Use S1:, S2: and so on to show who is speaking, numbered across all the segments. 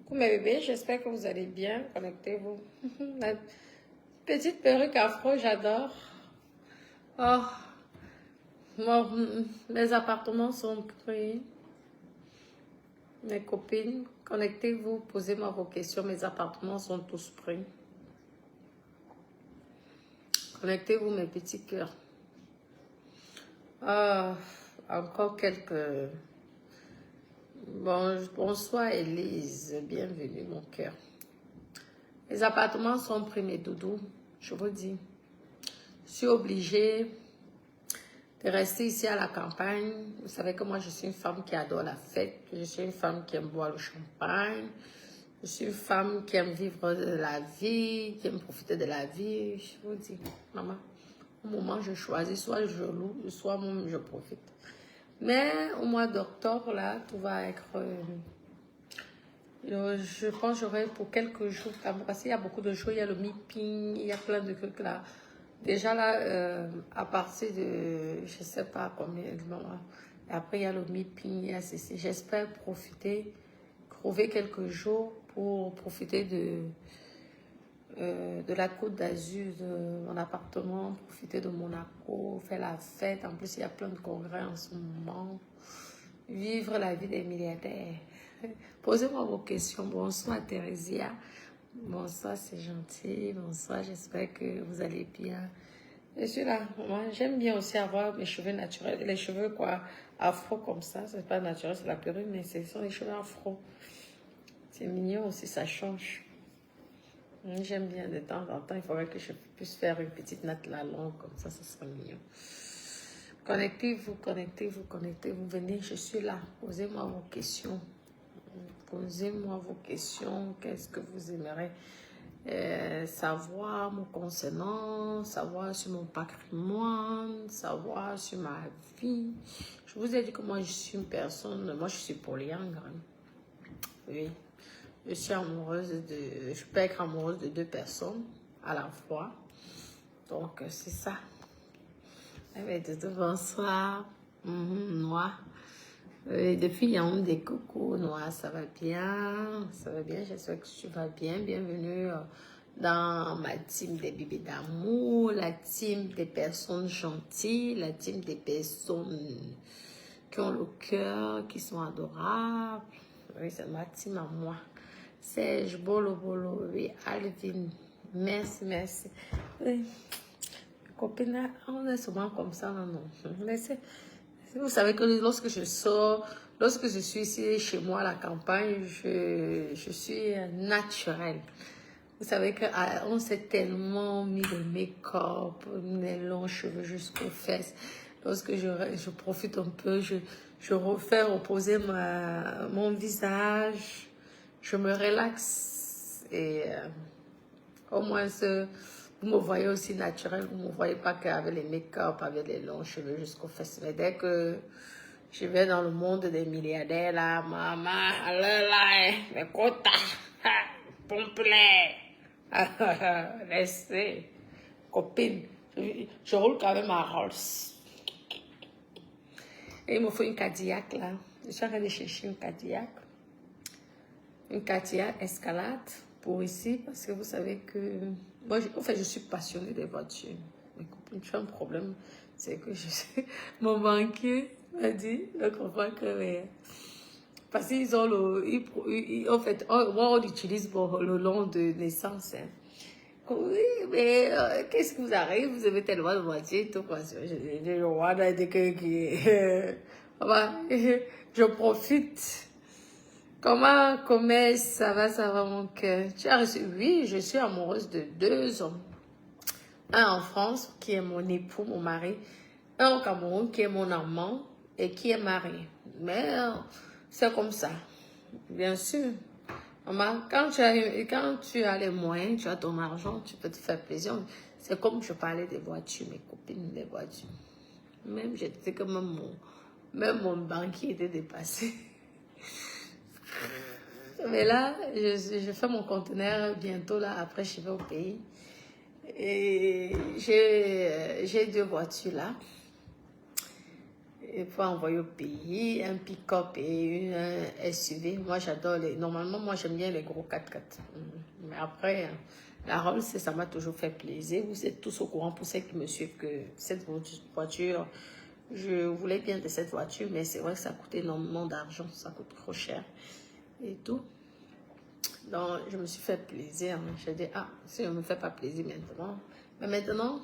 S1: Coucou mes bébés, j'espère que vous allez bien. Connectez-vous. La petite perruque afro, j'adore. Oh, mes appartements sont pris. Mes copines, connectez-vous, posez-moi vos questions. Mes appartements sont tous pris. Connectez-vous, mes petits cœurs. Ah, encore quelques... Bonsoir Elise, bienvenue mon cœur. Les appartements sont pris, mes doudous, je vous dis. Je suis obligée de rester ici à la campagne. Vous savez que moi, je suis une femme qui adore la fête. Je suis une femme qui aime boire le champagne. Je suis une femme qui aime vivre la vie, qui aime profiter de la vie. Je vous dis, maman, au moment où je choisis, soit je loue, soit même je profite. Mais au mois d'octobre, là, tout va être... je pense que j'aurai pour quelques jours, parce qu'il y a beaucoup de jours, il y a le meeting, il y a plein de trucs là. Déjà là, à partir de, je ne sais pas combien de mois, après il y a le meeting, il y a ceci. J'espère profiter, trouver quelques jours pour profiter de la Côte d'Azur, de mon appartement, profiter de Monaco, faire la fête. En plus, il y a plein de congrès en ce moment. Vivre la vie des milliardaires. Posez-moi vos questions. Bonsoir Thérésia. Bonsoir, c'est gentil. Bonsoir, j'espère que vous allez bien. Je suis là. Moi, j'aime bien aussi avoir mes cheveux naturels. Les cheveux quoi, afro comme ça. C'est pas naturel, c'est la perruque, mais ce sont les cheveux afro. C'est mignon aussi, ça change. J'aime bien de temps en temps. Il faudrait que je puisse faire une petite natte là longue comme ça serait mignon. Connectez-vous, connectez-vous, connectez-vous. Venez, je suis là. Posez-moi vos questions. Posez-moi vos questions. Qu'est-ce que vous aimeriez savoir me concernant, savoir sur mon patrimoine, savoir sur ma vie. Je vous ai dit que moi, je suis une personne, moi, je suis polyandre. Oui. Je suis amoureuse de, je peux être amoureuse de 2 personnes à la fois. Donc, c'est ça. Bonsoir. Noir. Depuis Yaoundé, coucou, Noir, ça va bien? Ça va bien, j'espère que tu vas bien. Bienvenue dans ma team des bébés d'amour, la team des personnes gentilles, la team des personnes qui ont le cœur, qui sont adorables. Oui, c'est ma team à moi. Serge, Bolo, oui, Alvin, merci, merci. Oui. Copine, on est souvent comme ça, non. Vous savez que lorsque je sors, lorsque je suis ici chez moi à la campagne, je suis naturelle. Vous savez qu'on s'est tellement mis de make-up, les longs cheveux jusqu'aux fesses. Lorsque je profite un peu, je refais reposer mon visage, je me relaxe et au moins vous me voyez aussi naturel, vous ne me voyez pas qu'avec les make-up, avec les longs cheveux jusqu'aux fesses. Mais dès que je vais dans le monde des milliardaires, là, maman, là, mes quotas, complet. Laissez, copine, je roule quand même à Rolls. Et il me faut une Cadillac, là. Je suis en train de chercher une Cadillac. Une Cadillac Escalade pour ici, parce que vous savez que... Moi, en fait, je suis passionnée des voitures. Mes copines, tu as un problème, c'est que je sais... Mon banquier m'a dit, l'autre fois que... Parce qu'ils ont le... En fait, moi, on utilise le nom de naissance. Hein. Oui, mais qu'est-ce qui vous arrive? Vous avez tellement de voitures, tout quoi. Je profite. Comment ça va mon cœur? Tu as reçu? Oui, je suis amoureuse de 2 hommes. Un en France, qui est mon époux, mon mari. Un au Cameroun, qui est mon amant et qui est marié. Mais c'est comme ça. Bien sûr. Maman, quand tu as les moyens, tu as ton argent, tu peux te faire plaisir. C'est comme je parlais des voitures, mes copines, des voitures. Même, je disais que même mon banquier était dépassé. Mais là, je fais mon conteneur bientôt, là, après je vais au pays. Et j'ai 2 voitures là. Il faut envoyer au pays, un pick-up et une SUV. Moi, j'adore les... Normalement, moi, j'aime bien les gros 4x4. Mais après, la Rolls, ça m'a toujours fait plaisir. Vous êtes tous au courant pour ceux qui me suivent que cette voiture, je voulais bien de cette voiture, mais c'est vrai que ça coûte énormément d'argent. Ça coûte trop cher et tout. Donc, je me suis fait plaisir. J'ai dit, ah, si je ne me fais pas plaisir maintenant. Mais maintenant...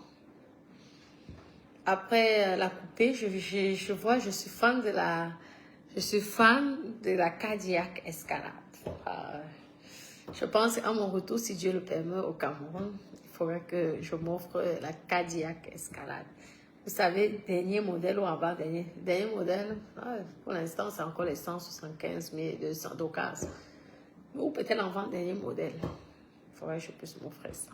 S1: Après la coupée, je vois, je suis fan de la Cadillac Escalade. Je pense à mon retour, si Dieu le permet, au Cameroun, il faudrait que je m'offre la Cadillac Escalade. Vous savez, dernier modèle ou avant-dernier. Dernier modèle, pour l'instant, c'est encore les 175 200 d'occasion. Ou peut-être l'avant-dernier modèle. Il faudrait que je puisse m'offrir ça.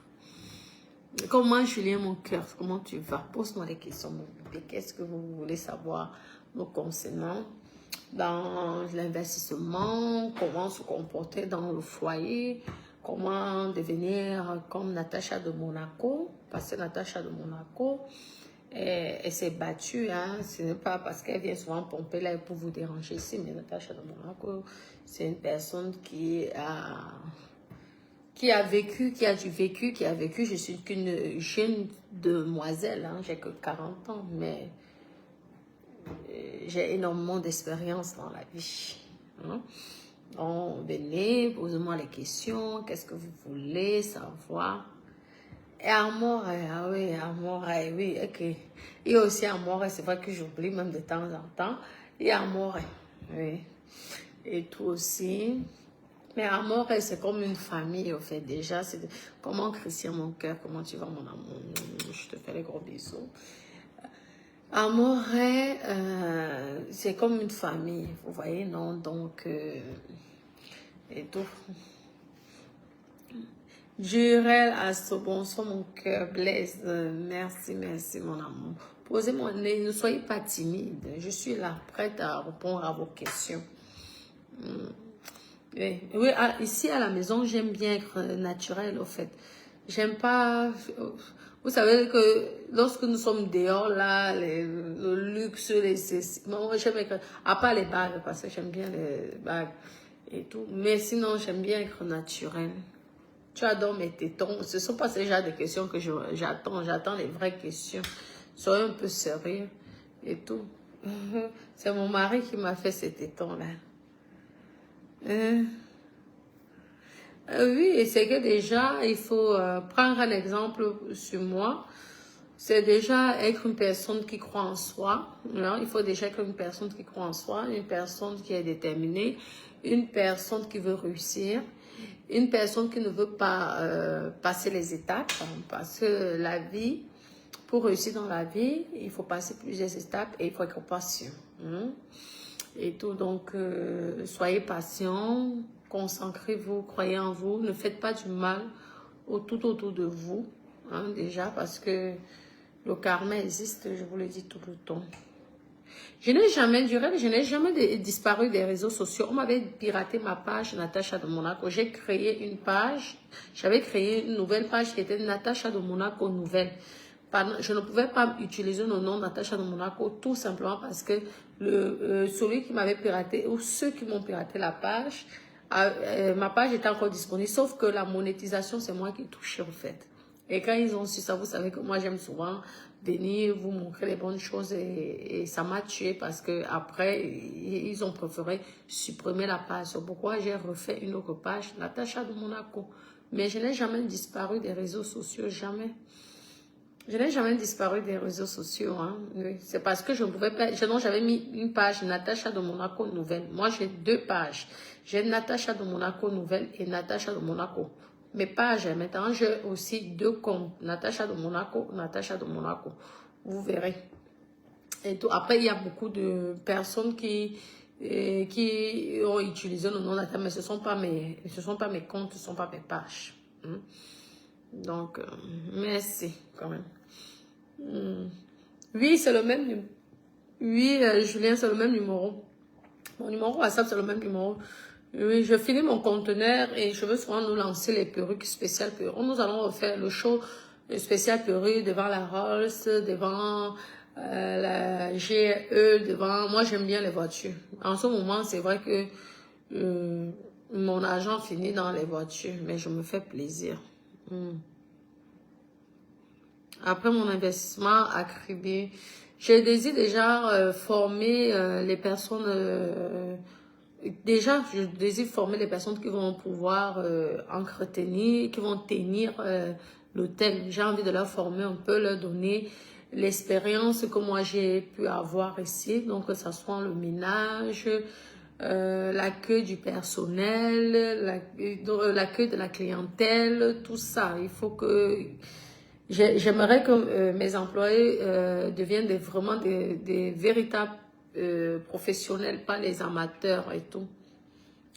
S1: Comment, Julien, mon cœur, comment tu vas? Pose-moi des questions, mon bébé. Qu'est-ce que vous voulez savoir me concernant dans l'investissement? Comment se comporter dans le foyer? Comment devenir comme Natacha de Monaco? Parce que Natacha de Monaco, elle s'est battue. Hein? Ce n'est pas parce qu'elle vient souvent pomper là pour vous déranger ici, mais Natacha de Monaco, c'est une personne qui a vécu, qui a vécu. Je suis qu'une jeune demoiselle, hein, j'ai que 40 ans, mais j'ai énormément d'expérience dans la vie. Hein. Donc, venez, posez-moi les questions, qu'est-ce que vous voulez savoir? Et Amore, ah oui, Amore, oui, ok. Et aussi Amore, c'est vrai que j'oublie même de temps en temps. Et Amore, oui. Et tout aussi. Mais Amore, c'est comme une famille, au fait, déjà. Comment, Christian, mon cœur, comment tu vas, mon amour? Je te fais les gros bisous. Amore, c'est comme une famille, vous voyez, non? Donc, et tout. Jurel, bonsoir, mon cœur, Blaise. Merci, merci, mon amour. Posez-moi, ne soyez pas timide. Je suis là, prête à répondre à vos questions. Oui, oui, ici à la maison, j'aime bien être naturel, au fait. J'aime pas... Vous savez que lorsque nous sommes dehors, là, le luxe, moi, j'aime être... À part les bagues, parce que j'aime bien les bagues et tout. Mais sinon, j'aime bien être naturel. Tu adores mes tétons. Ce ne sont pas ces genres de questions que j'attends. J'attends les vraies questions. Soyez un peu sérieux et tout. C'est mon mari qui m'a fait ces tétons-là. Oui, et c'est que déjà, il faut prendre un exemple sur moi. C'est déjà être une personne qui croit en soi. Là, il faut déjà être une personne qui croit en soi, une personne qui est déterminée, une personne qui veut réussir, une personne qui ne veut pas passer les étapes. Parce que la vie, pour réussir dans la vie, il faut passer plusieurs étapes et il faut être patient. Et tout, donc, soyez patient, concentrez-vous, croyez en vous, ne faites pas du mal tout autour de vous, hein, déjà, parce que le karma existe, je vous le dis tout le temps. Je n'ai jamais disparu des réseaux sociaux. On m'avait piraté ma page Natacha de Monaco. J'ai créé une page, j'avais créé une nouvelle page qui était Natacha de Monaco Nouvelle. Je ne pouvais pas utiliser le nom Natacha de Monaco tout simplement parce que celui qui m'avait piraté ou ceux qui m'ont piraté la page, ma page était encore disponible, sauf que la monétisation, c'est moi qui touchais en fait. Et quand ils ont su ça, vous savez que moi j'aime souvent venir vous montrer les bonnes choses et ça m'a tué parce que après ils ont préféré supprimer la page. C'est pourquoi j'ai refait une autre page, Natacha de Monaco. Mais je n'ai jamais disparu des réseaux sociaux, jamais. Je n'ai jamais disparu des réseaux sociaux. Hein. Oui. C'est parce que je ne pouvais pas... J'avais mis une page Natacha de Monaco Nouvelle. Moi, j'ai deux pages. J'ai Natacha de Monaco Nouvelle et Natacha de Monaco. Mes pages, maintenant, j'ai aussi deux comptes. Natacha de Monaco, Natacha de Monaco. Vous verrez. Et tout. Après, il y a beaucoup de personnes qui ont utilisé le nom Natacha, mais ce ne sont pas mes comptes, ce ne sont pas mes pages. Donc, merci quand même. Oui, c'est le même. Oui, Julien, c'est le même numéro. Mon numéro WhatsApp, c'est le même numéro. Oui, je finis mon conteneur et je veux souvent nous lancer les perruques spéciales perruques. Nous allons refaire le show spécial perruque devant la Rolls, devant la GE devant. Moi, j'aime bien les voitures. En ce moment, c'est vrai que mon argent finit dans les voitures, mais je me fais plaisir. Après mon investissement à Cribé, j'ai déjà former les personnes. Déjà, je désire former les personnes qui vont pouvoir entretenir, qui vont tenir l'hôtel. J'ai envie de leur former un peu, leur donner l'expérience que moi j'ai pu avoir ici. Donc, que ce soit le ménage, l'accueil du personnel, l'accueil de la clientèle, tout ça. Il faut que... J'aimerais que mes employés deviennent vraiment des véritables professionnels, pas les amateurs et tout.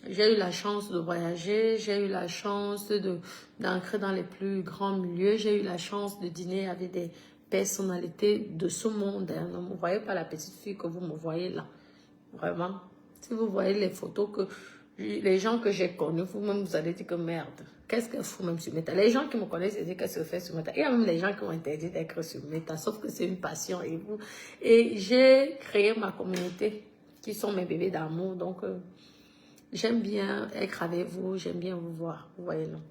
S1: J'ai eu la chance de voyager, j'ai eu la chance d'ancrer dans les plus grands milieux, j'ai eu la chance de dîner avec des personnalités de ce monde. Hein. Ne me voyez pas la petite fille que vous me voyez là. Vraiment. Si vous voyez les photos que les gens que j'ai connus, vous-même vous allez dire que merde, qu'est-ce qu'elle fout même sur Meta? Les gens qui me connaissent disent qu'elle se fait sur Meta. Il y a même des gens qui ont interdit d'être sur Meta, sauf que c'est une passion et j'ai créé ma communauté qui sont mes bébés d'amour. Donc j'aime bien être avec vous, j'aime bien vous voir. Vous voyez, non?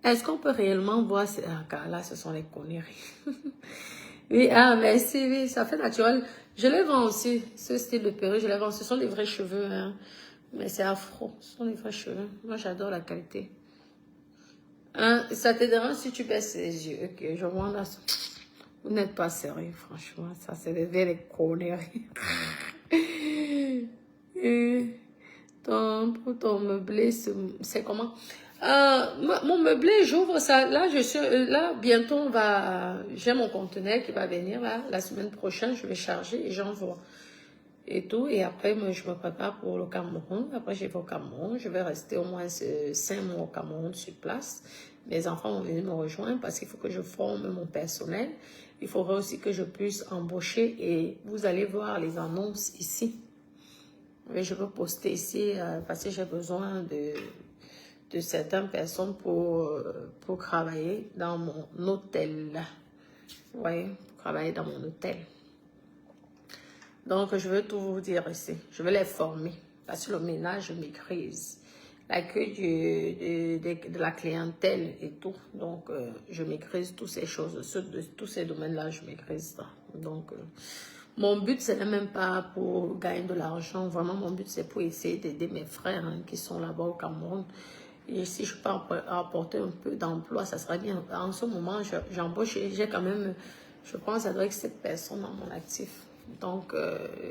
S1: Est-ce qu'on peut réellement voir car là, ce sont les conneries. Oui, ah, merci, oui, ça fait naturel. Je les vends aussi, ce style de perruque, je les vends. Ce sont des vrais cheveux, hein. Mais c'est afro, ce sont des vrais cheveux. Moi, j'adore la qualité. Hein, ça te dérange si tu baisses les yeux. Ok, je vois là. Vous n'êtes pas sérieux, franchement. Ça, c'est des vraies conneries. Pour ton meublé, c'est comment? Mon meublé, j'ouvre ça. Là, là, bientôt, j'ai mon conteneur qui va venir, là. La semaine prochaine, je vais charger et j'envoie. Et tout. Et après, je me prépare pour le Cameroun. Après, je vais au Cameroun. Je vais rester au moins 5 mois au Cameroun sur place. Mes enfants vont venir me rejoindre parce qu'il faut que je forme mon personnel. Il faudrait aussi que je puisse embaucher et vous allez voir les annonces ici. Mais je veux poster ici parce que j'ai besoin de certaines personnes pour travailler dans mon hôtel. Oui, pour travailler dans mon hôtel. Donc, je veux tout vous dire ici. Je vais les former. Parce que le ménage, je maîtrise. L'accueil de la clientèle et tout. Donc, je maîtrise toutes ces choses. Tous ces domaines-là, je maîtrise ça. Donc, mon but, ce n'est même pas pour gagner de l'argent. Vraiment, mon but, c'est pour essayer d'aider mes frères hein, qui sont là-bas au Cameroun. Et si je peux apporter un peu d'emploi, ça serait bien. En ce moment, j'embauche. J'ai quand même, je pense, ça doit être 7 personnes dans mon actif. Donc,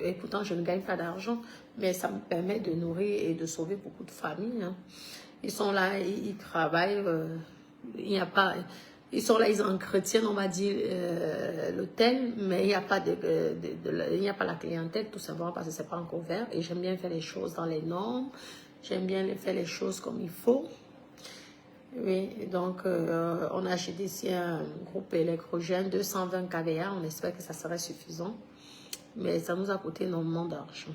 S1: et pourtant, je ne gagne pas d'argent, mais ça me permet de nourrir et de sauver beaucoup de familles. Hein. Ils sont là, ils travaillent, il n'y a pas... Ils sont là, ils entretiennent, on va dire, l'hôtel, mais il n'y a pas il n'y a pas la clientèle, tout simplement parce que c'est pas encore ouvert. Et j'aime bien faire les choses dans les normes. J'aime bien faire les choses comme il faut. Oui, donc on a acheté ici un groupe électrogène, 220 kVA. On espère que ça serait suffisant. Mais ça nous a coûté énormément d'argent.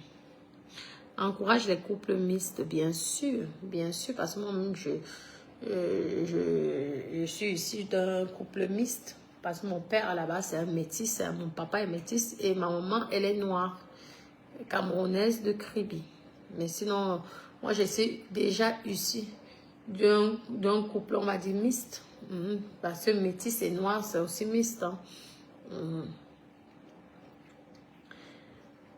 S1: Encourage les couples mixtes, bien sûr, parce que moi-même, je suis issue d'un couple mixte, parce que mon père, à la base, c'est un métis, mon papa est métis, et ma maman, elle est noire, camerounaise de Kribi. Mais sinon, moi, je suis déjà issue d'un couple, on va dire, mixte, parce que métis et noir, c'est aussi mixte, hein.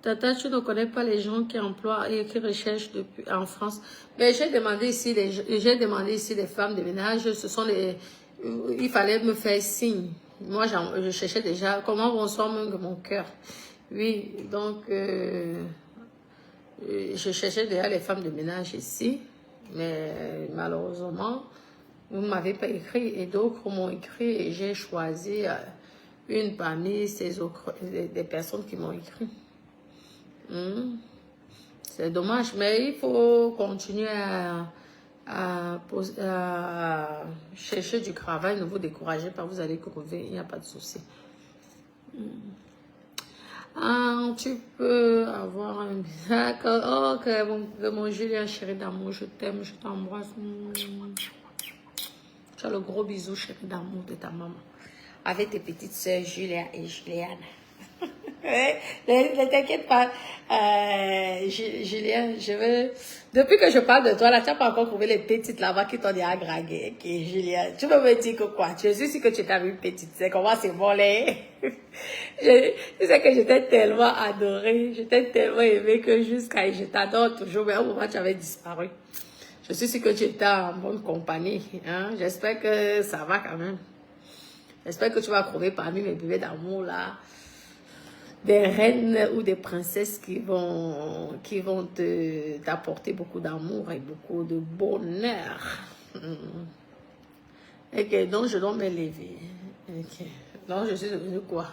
S1: Tata, tu ne connais pas les gens qui emploient et qui recherchent depuis en France. Mais j'ai demandé ici des femmes de ménage. Ce sont il fallait me faire signe. Moi, je cherchais déjà comment bonsoir même de mon cœur. Oui, donc je cherchais déjà les femmes de ménage ici, mais malheureusement, vous ne m'avez pas écrit et d'autres m'ont écrit et j'ai choisi une parmi des personnes qui m'ont écrit. C'est dommage, mais il faut continuer à chercher du travail. Ne vous découragez pas, vous allez trouver, il n'y a pas de souci. Ah, tu peux avoir un d'accord. Oh, que mon Julien chéri d'amour, je t'aime, je t'embrasse. Tu as le gros bisou chéri d'amour de ta maman. avec tes petites sœurs Julia et Juliane. Ne t'inquiète pas, Julien, depuis que je parle de toi, là, tu n'as pas encore trouvé les petites là-bas qui t'ont dit à draguer. Ok, Julien, tu peux me dire que quoi? Je suis sûre que tu t'as vu petite, c'est comment c'est volé. Tu sais que je t'ai tellement adoré, je t'ai tellement aimé que je t'adore toujours, mais à un moment tu avais disparu. Je suis sûre que tu étais en bonne compagnie, hein? J'espère que ça va quand même. J'espère que tu vas trouver parmi mes bébés d'amour là des reines ou des princesses qui vont t'apporter beaucoup d'amour et beaucoup de bonheur. Ok, donc je dois me lever. Ok, donc je suis devenue quoi?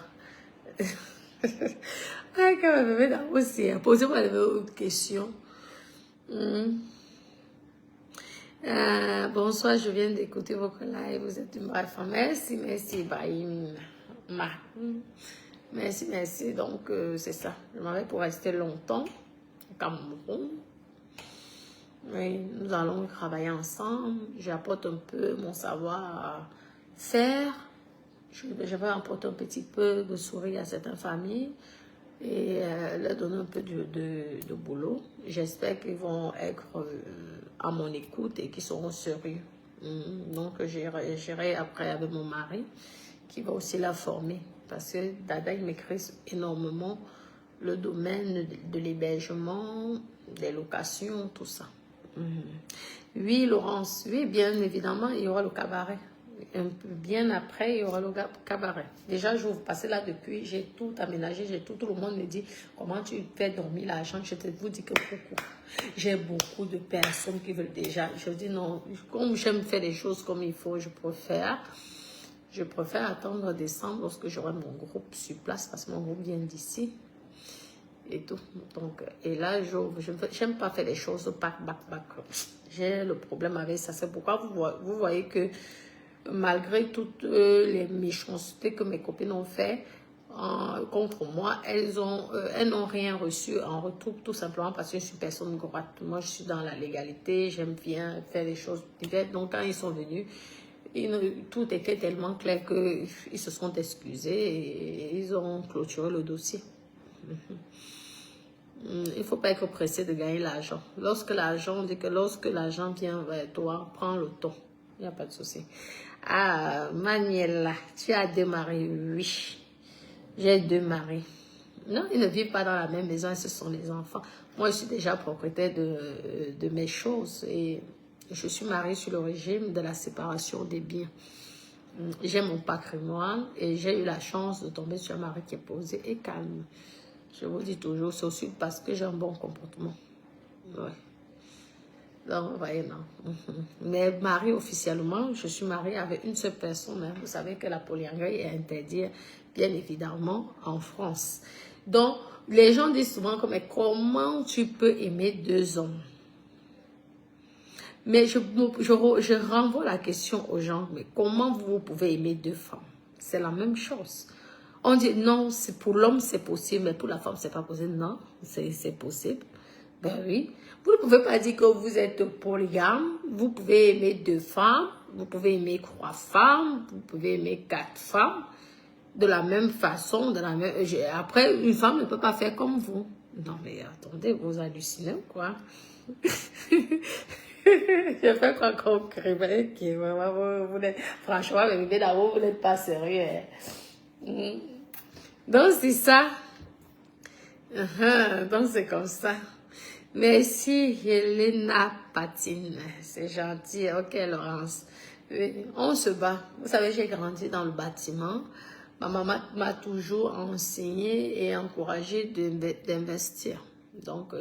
S1: Ah, quand ma bébé d'amour, c'est posez-moi une question. Bonsoir, je viens d'écouter votre live. Vous êtes une brave femme. Merci, merci, Ibrahim. Merci, merci. Donc, c'est ça. Je m'en vais pour rester longtemps au Cameroun. Oui, nous allons travailler ensemble. J'apporte un peu mon savoir-faire. Je vais apporter un petit peu de sourire à certaines familles et leur donner un peu de boulot. J'espère qu'ils vont être à mon écoute et qu'ils seront sérieux. Donc, j'irai après avec mon mari qui va aussi la former. Parce que Dada, il maîtrise énormément le domaine de l'hébergement, des locations, tout ça. Oui, Laurence, oui, bien évidemment, il y aura le cabaret. Un peu bien après, il y aura le cabaret. Déjà, je vous passais là depuis, j'ai tout aménagé, tout le monde me dit, comment tu fais dormir l'argent? Je te vous dis que beaucoup. J'ai beaucoup de personnes qui veulent déjà. Je dis non, comme j'aime faire les choses comme il faut, je préfère attendre décembre lorsque j'aurai mon groupe sur place parce que mon groupe vient d'ici. Et tout. Donc, et là, je n'aime pas faire les choses back. J'ai le problème avec ça. C'est pourquoi vous voyez que malgré toutes les méchancetés que mes copines ont fait contre moi, elles n'ont rien reçu en retour, tout simplement parce que je suis personne droite. Moi, je suis dans la légalité, j'aime bien faire les choses diverses. Donc, quand ils sont venus, tout était tellement clair qu'ils se sont excusés et ils ont clôturé le dossier. Il ne faut pas être pressé de gagner l'argent. On dit que lorsque l'argent vient vers toi, prends le temps. Il n'y a pas de souci. Ah, Maniela, tu as 2 maris? Oui, j'ai 2 maris. Non, ils ne vivent pas dans la même maison, ce sont les enfants. Moi, je suis déjà propriétaire de mes choses et je suis mariée sur le régime de la séparation des biens. J'ai mon patrimoine et j'ai eu la chance de tomber sur un mari qui est posé et calme. Je vous dis toujours, c'est aussi parce que j'ai un bon comportement. Ouais. Donc, vous voyez, non. Mais mariée officiellement, je suis mariée avec une seule personne. Hein. Vous savez que la polyandrie est interdite, bien évidemment, en France. Donc, les gens disent souvent, mais comment tu peux aimer 2 hommes? Mais je renvoie la question aux gens, mais comment vous pouvez aimer 2 femmes? C'est la même chose. On dit non, pour l'homme c'est possible, mais pour la femme c'est pas possible. Non, c'est possible. Ben oui. Vous ne pouvez pas dire que vous êtes polygame. Vous pouvez aimer 2 femmes, vous pouvez aimer 3 femmes, vous pouvez aimer 4 femmes de la même façon, Après, une femme ne peut pas faire comme vous. Non mais attendez, vous hallucinez ou quoi? Je fais quoi comme criminel qui vraiment franchement, le bébé d'amour, vous n'êtes pas sérieux. Hein? Donc, c'est ça. Donc, c'est comme ça. Merci, Helena Patine. C'est gentil. Ok, Laurence. Oui, on se bat. Vous savez, j'ai grandi dans le bâtiment. Ma maman m'a toujours enseigné et encouragé d'investir. Donc,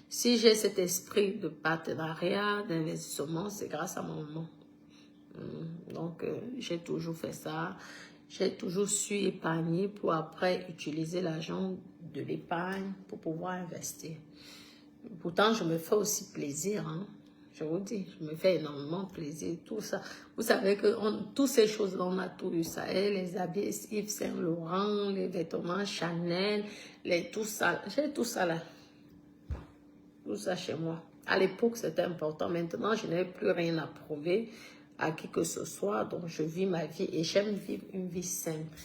S1: si j'ai cet esprit de partenariat, d'investissement, c'est grâce à ma maman. Donc, j'ai toujours fait ça. J'ai toujours su épargner pour après utiliser l'argent de l'épargne pour pouvoir investir. Pourtant, je me fais aussi plaisir. Hein. Je vous dis, je me fais énormément plaisir. Tout ça. Vous savez que toutes ces choses-là, on a tout eu ça. Et les habits Yves Saint Laurent, les vêtements Chanel, tout ça. J'ai tout ça là. Tout ça chez moi. À l'époque, c'était important. Maintenant, je n'ai plus rien à prouver. à qui que ce soit. Donc, je vis ma vie et j'aime vivre une vie simple.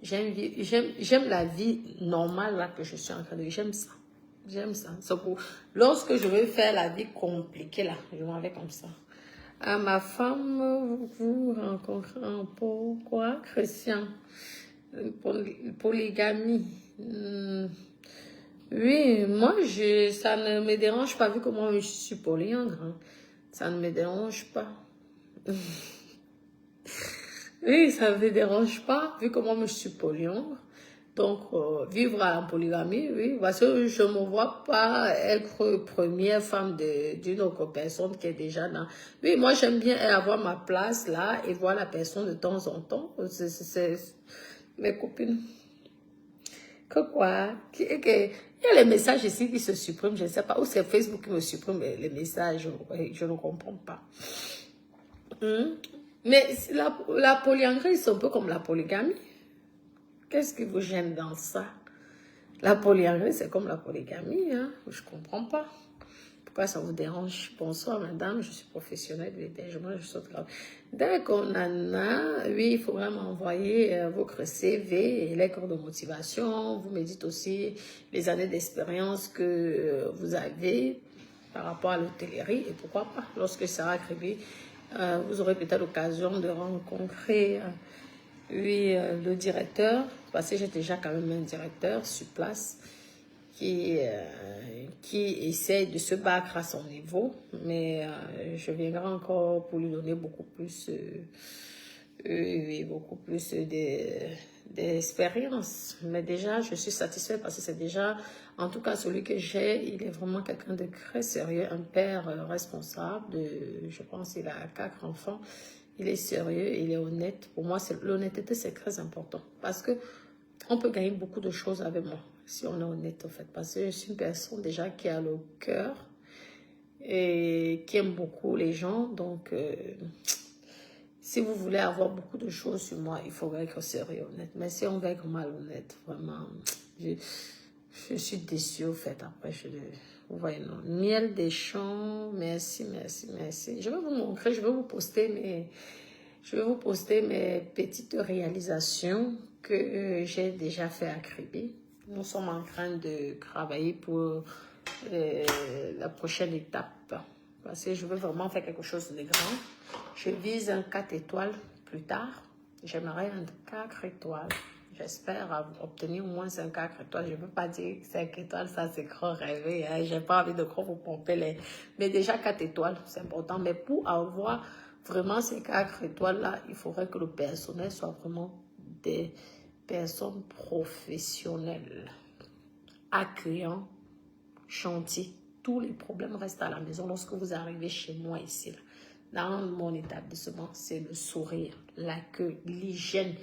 S1: J'aime la vie normale là que je suis en train de vivre. J'aime ça. J'aime ça. Lorsque je veux faire la vie compliquée là, je m'en vais comme ça. Ma femme, vous rencontrez pourquoi, Christian? Polygamie. Oui, moi, ça ne me dérange pas, vu comment je suis polyandre. Hein. Ça ne me dérange pas. Oui, ça ne me dérange pas, vu comment je suis polyandre. Donc, vivre en polygamie, oui, parce que je ne me vois pas être première femme d'une autre personne qui est déjà dans... Oui, moi, j'aime bien avoir ma place là et voir la personne de temps en temps. C'est mes copines. Que quoi? Il y a les messages ici qui se suppriment, je ne sais pas. Ou c'est Facebook qui me supprime les messages, je ne comprends pas. Mais la polyandrie, c'est un peu comme la polygamie. Qu'est-ce qui vous gêne dans ça? La polyandrie, c'est comme la polygamie, hein? Je ne comprends pas. Pourquoi ça vous dérange? Bonsoir, madame, je suis professionnelle de l'hébergement, je suis grave. Dès qu'on en a, oui, il faut vraiment envoyer votre CV et les cours de motivation. Vous me dites aussi les années d'expérience que vous avez par rapport à l'hôtellerie. Et pourquoi pas, lorsque ça sera créé, vous aurez peut-être l'occasion de rencontrer le directeur, parce que j'ai déjà quand même un directeur sur place qui essaie de se battre à son niveau, mais je viendrai encore pour lui donner beaucoup plus d'expérience. Mais déjà, je suis satisfaite parce que c'est déjà, en tout cas, celui que j'ai, il est vraiment quelqu'un de très sérieux, un père responsable, je pense qu'il a 4 enfants. Il est sérieux, il est honnête. Pour moi, l'honnêteté, c'est très important. Parce que on peut gagner beaucoup de choses avec moi, si on est honnête, en fait. Parce que je suis une personne déjà qui a le cœur et qui aime beaucoup les gens. Donc, si vous voulez avoir beaucoup de choses sur moi, il faut être sérieux, honnête. Mais si on veut être malhonnête, vraiment, je suis déçue, au fait. Après, vous voyez, non. Miel des champs, merci, merci, merci. Je vais vous montrer, je vais vous poster mes petites réalisations que j'ai déjà fait à Kribi. Nous sommes en train de travailler pour la prochaine étape. Parce que je veux vraiment faire quelque chose de grand. Je vise un 4 étoiles plus tard. J'aimerais un 4 étoiles. J'espère obtenir au moins un 4 étoiles. Je ne veux pas dire 5 étoiles, ça c'est trop rêvé. Hein. Je n'ai pas envie de trop vous pomper les... Mais déjà 4 étoiles, c'est important. Mais pour avoir vraiment ces 4 étoiles-là, il faudrait que le personnel soit vraiment des personnes professionnelles, accueillantes, gentilles. Tous les problèmes restent à la maison lorsque vous arrivez chez moi ici. Là. Dans mon établissement, c'est le sourire, l'accueil, l'hygiène.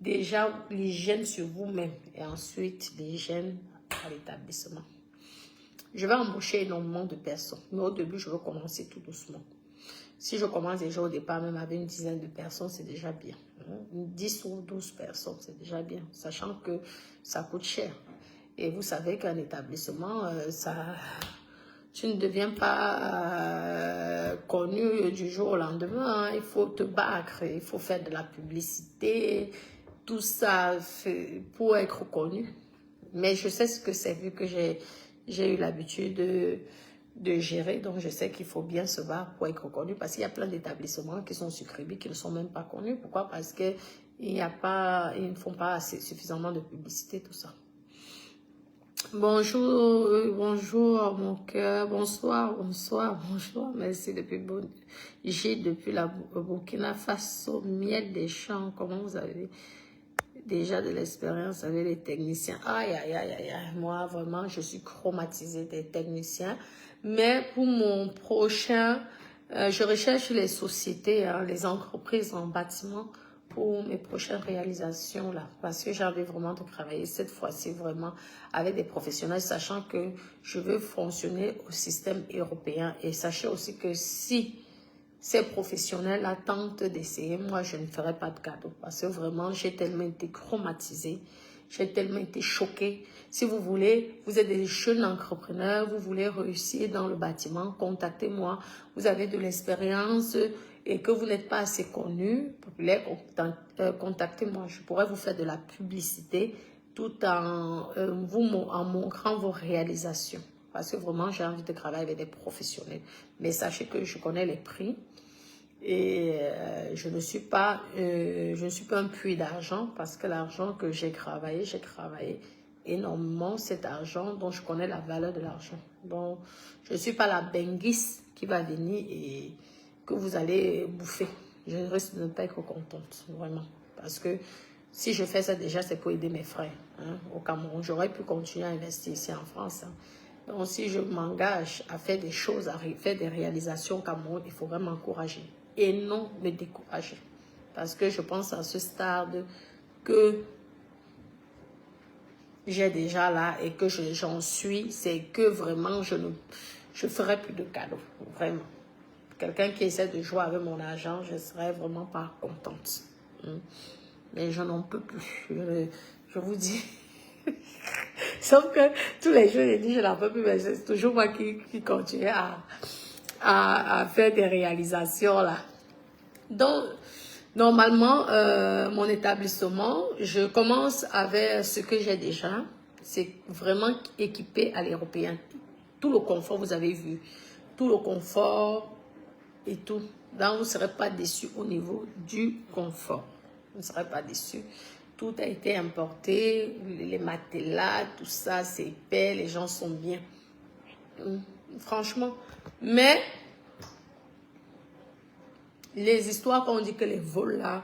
S1: Déjà, l'hygiène sur vous-même et ensuite l'hygiène à l'établissement. Je vais embaucher énormément de personnes, mais au début, je veux commencer tout doucement. Si je commence déjà au départ, même avec une dizaine de personnes, c'est déjà bien. 10 ou 12 personnes, c'est déjà bien, sachant que ça coûte cher. Et vous savez qu'un établissement, tu ne deviens pas connu du jour au lendemain. Hein. Il faut te battre, il faut faire de la publicité, tout ça pour être connu. Mais je sais ce que c'est, vu que j'ai eu l'habitude de gérer, donc je sais qu'il faut bien se battre pour être connu, parce qu'il y a plein d'établissements qui sont sur Kribi qui ne sont même pas connus. Pourquoi? Parce qu'ils ne font pas suffisamment de publicité, tout ça. Bonjour, bonjour mon cœur, bonsoir, merci depuis la Burkina Faso, miel des champs, comment vous avez déjà de l'expérience avec les techniciens? Aïe, aïe, aïe, aïe, aïe, moi vraiment je suis traumatisée des techniciens, mais pour mon prochain, je recherche les sociétés, hein, les entreprises en bâtiment, pour mes prochaines réalisations là, parce que j'ai envie vraiment de travailler cette fois-ci vraiment avec des professionnels, sachant que je veux fonctionner au système européen. Et sachez aussi que si ces professionnels tentent d'essayer, moi je ne ferai pas de cadeau, parce que vraiment j'ai tellement été traumatisée, j'ai tellement été choquée Si vous voulez, vous êtes des jeunes entrepreneurs, vous voulez réussir dans le bâtiment, contactez-moi. Vous avez de l'expérience et que vous n'êtes pas assez connu, populaire, contactez-moi. Je pourrais vous faire de la publicité tout en en montrant vos réalisations. Parce que vraiment, j'ai envie de travailler avec des professionnels. Mais sachez que je connais les prix. Et je ne suis pas un puits d'argent parce que l'argent que j'ai travaillé énormément cet argent dont je connais la valeur de l'argent. Donc, je ne suis pas la benguisse qui va venir et que vous allez bouffer. Je risque de ne pas être contente, vraiment. Parce que si je fais ça déjà, c'est pour aider mes frères au Cameroun. J'aurais pu continuer à investir ici en France. Donc, si je m'engage à faire des choses, à faire des réalisations au Cameroun, il faudrait m'encourager et non me décourager. Parce que je pense à ce stade que j'ai déjà là et que j'en suis, c'est que vraiment je ferai plus de cadeaux. Vraiment. Quelqu'un qui essaie de jouer avec mon argent, je ne serais vraiment pas contente. Mais je n'en peux plus. Je vous dis. Sauf que tous les jours, je dis je n'en peux plus, mais c'est toujours moi qui continue à faire des réalisations là. Donc, normalement, mon établissement, je commence avec ce que j'ai déjà. C'est vraiment équipé à l'européen. Tout le confort, vous avez vu. Tout le confort et tout. Donc, vous ne serez pas déçus au niveau du confort. Vous ne serez pas déçus. Tout a été importé. Les matelas, tout ça, c'est épais. Les gens sont bien. Franchement. Mais les histoires qu'on dit que les vols là,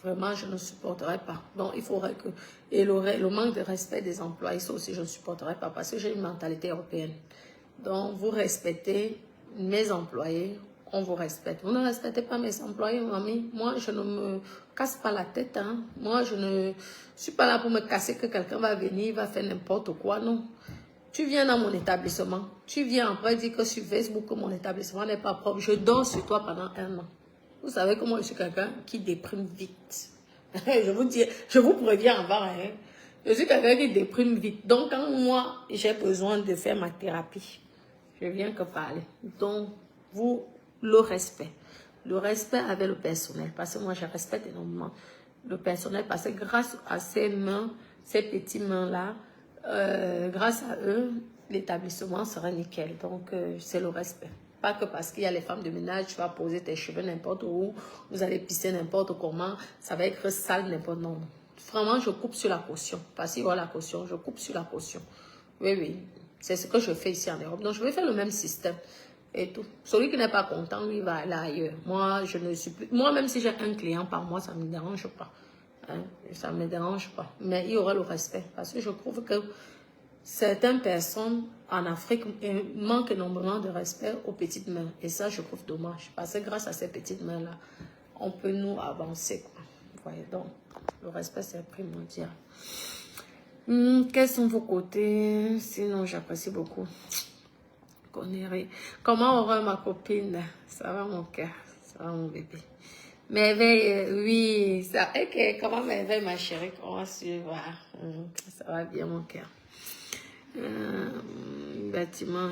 S1: vraiment, je ne supporterai pas. Donc, il faudrait que... Et le manque de respect des employés, ça aussi, je ne supporterai pas parce que j'ai une mentalité européenne. Donc, vous respectez mes employés, on vous respecte. Vous ne respectez pas mes employés, mamie. Moi, je ne me casse pas la tête. Moi, je ne suis pas là pour me casser que quelqu'un va venir, va faire n'importe quoi. Non. Tu viens dans mon établissement. Tu viens après dire que sur Facebook, que mon établissement n'est pas propre. Je dors sur toi pendant 1 an. Vous savez que moi, je suis quelqu'un qui déprime vite. Je vous préviens avant. Je suis quelqu'un qui déprime vite. Donc, quand moi, j'ai besoin de faire ma thérapie, je viens que parler. Donc, le respect. Le respect avec le personnel. Parce que moi, je respecte énormément le personnel. Parce que grâce à ces mains, ces petites mains-là, grâce à eux, l'établissement sera nickel. Donc, c'est le respect. Pas que parce qu'il y a les femmes de ménage, tu vas poser tes cheveux n'importe où, vous allez pisser n'importe comment, ça va être sale n'importe où. Vraiment, je coupe sur la caution. Parce qu'il y a la caution, je coupe sur la caution. Oui, oui. C'est ce que je fais ici en Europe. Donc, je vais faire le même système. Et tout. Celui qui n'est pas content, lui, va aller ailleurs. Moi, je ne suis plus... Moi, même si j'ai un client par mois, ça ne me dérange pas. Ça ne me dérange pas. Mais il y aura le respect. Parce que je trouve que certaines personnes en Afrique manquent énormément de respect aux petites mains. Et ça, je trouve dommage. Parce que grâce à ces petites mains-là, on peut nous avancer. Quoi. Vous voyez, donc, le respect, c'est primordial. Quels sont vos côtés? Sinon, j'apprécie beaucoup. Comment aura ma copine? Ça va, mon cœur. Ça va, mon bébé. Merveille, oui. Ça, ok, comment merveille, ma chérie? Comment tu vas? Ça va bien, mon cœur. Bâtiment,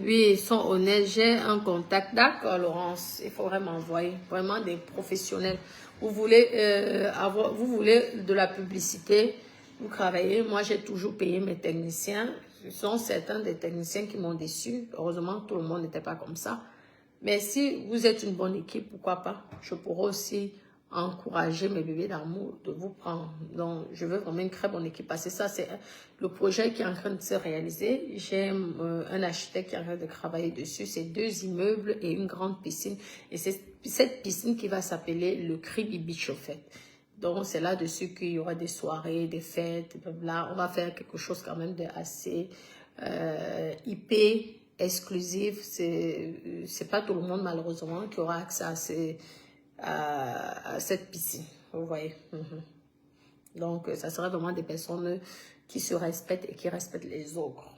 S1: oui, ils sont honnêtes. J'ai un contact. D'accord, Laurence. Il faudrait m'envoyer vraiment des professionnels. Vous voulez vous voulez de la publicité, vous travaillez. Moi, j'ai toujours payé mes techniciens. Ce sont certains des techniciens qui m'ont déçu. Heureusement, tout le monde n'était pas comme ça. Mais si vous êtes une bonne équipe, pourquoi pas? Je pourrais aussi encourager mes bébés d'amour de vous prendre. Donc, je veux vraiment une très bonne équipe parce que ça, c'est le projet qui est en train de se réaliser. J'ai un architecte qui est en train de travailler dessus. C'est 2 immeubles et une grande piscine. Et c'est cette piscine qui va s'appeler le Kribi Beach, au fait. Donc, c'est là-dessus qu'il y aura des soirées, des fêtes, blablabla. On va faire quelque chose quand même de assez IP, exclusif. C'est pas tout le monde, malheureusement, qui aura accès à cette piscine. Vous voyez. Donc, ça sera vraiment des personnes qui se respectent et qui respectent les autres.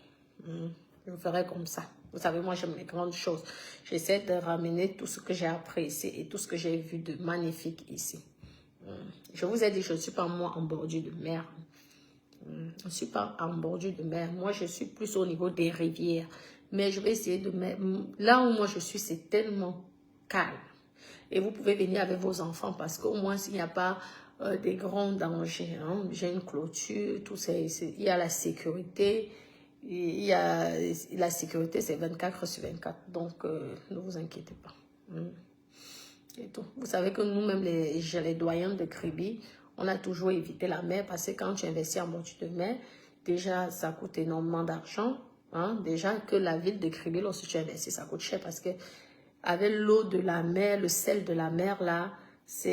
S1: Je ferai comme ça. Vous savez, moi, j'aime les grandes choses. J'essaie de ramener tout ce que j'ai appris ici et tout ce que j'ai vu de magnifique ici. Je vous ai dit, je ne suis pas moi en bordure de mer. Je ne suis pas en bordure de mer. Moi, je suis plus au niveau des rivières. Mais je vais essayer de mettre... Là où moi je suis, c'est tellement calme. Et vous pouvez venir avec vos enfants parce qu'au moins, s'il n'y a pas des grands dangers, hein, j'ai une clôture, tout ça, il y a la sécurité. Il y a la sécurité, c'est 24 sur 24. Donc, ne vous inquiétez pas. Et tout. Vous savez que nous-mêmes, les doyens de Kribi, on a toujours évité la mer parce que quand tu investis en bordure de mer, déjà, ça coûte énormément d'argent. Hein? Déjà que la ville de Kribi, lorsque tu investis, ça coûte cher parce que avec l'eau de la mer, le sel de la mer, là, ça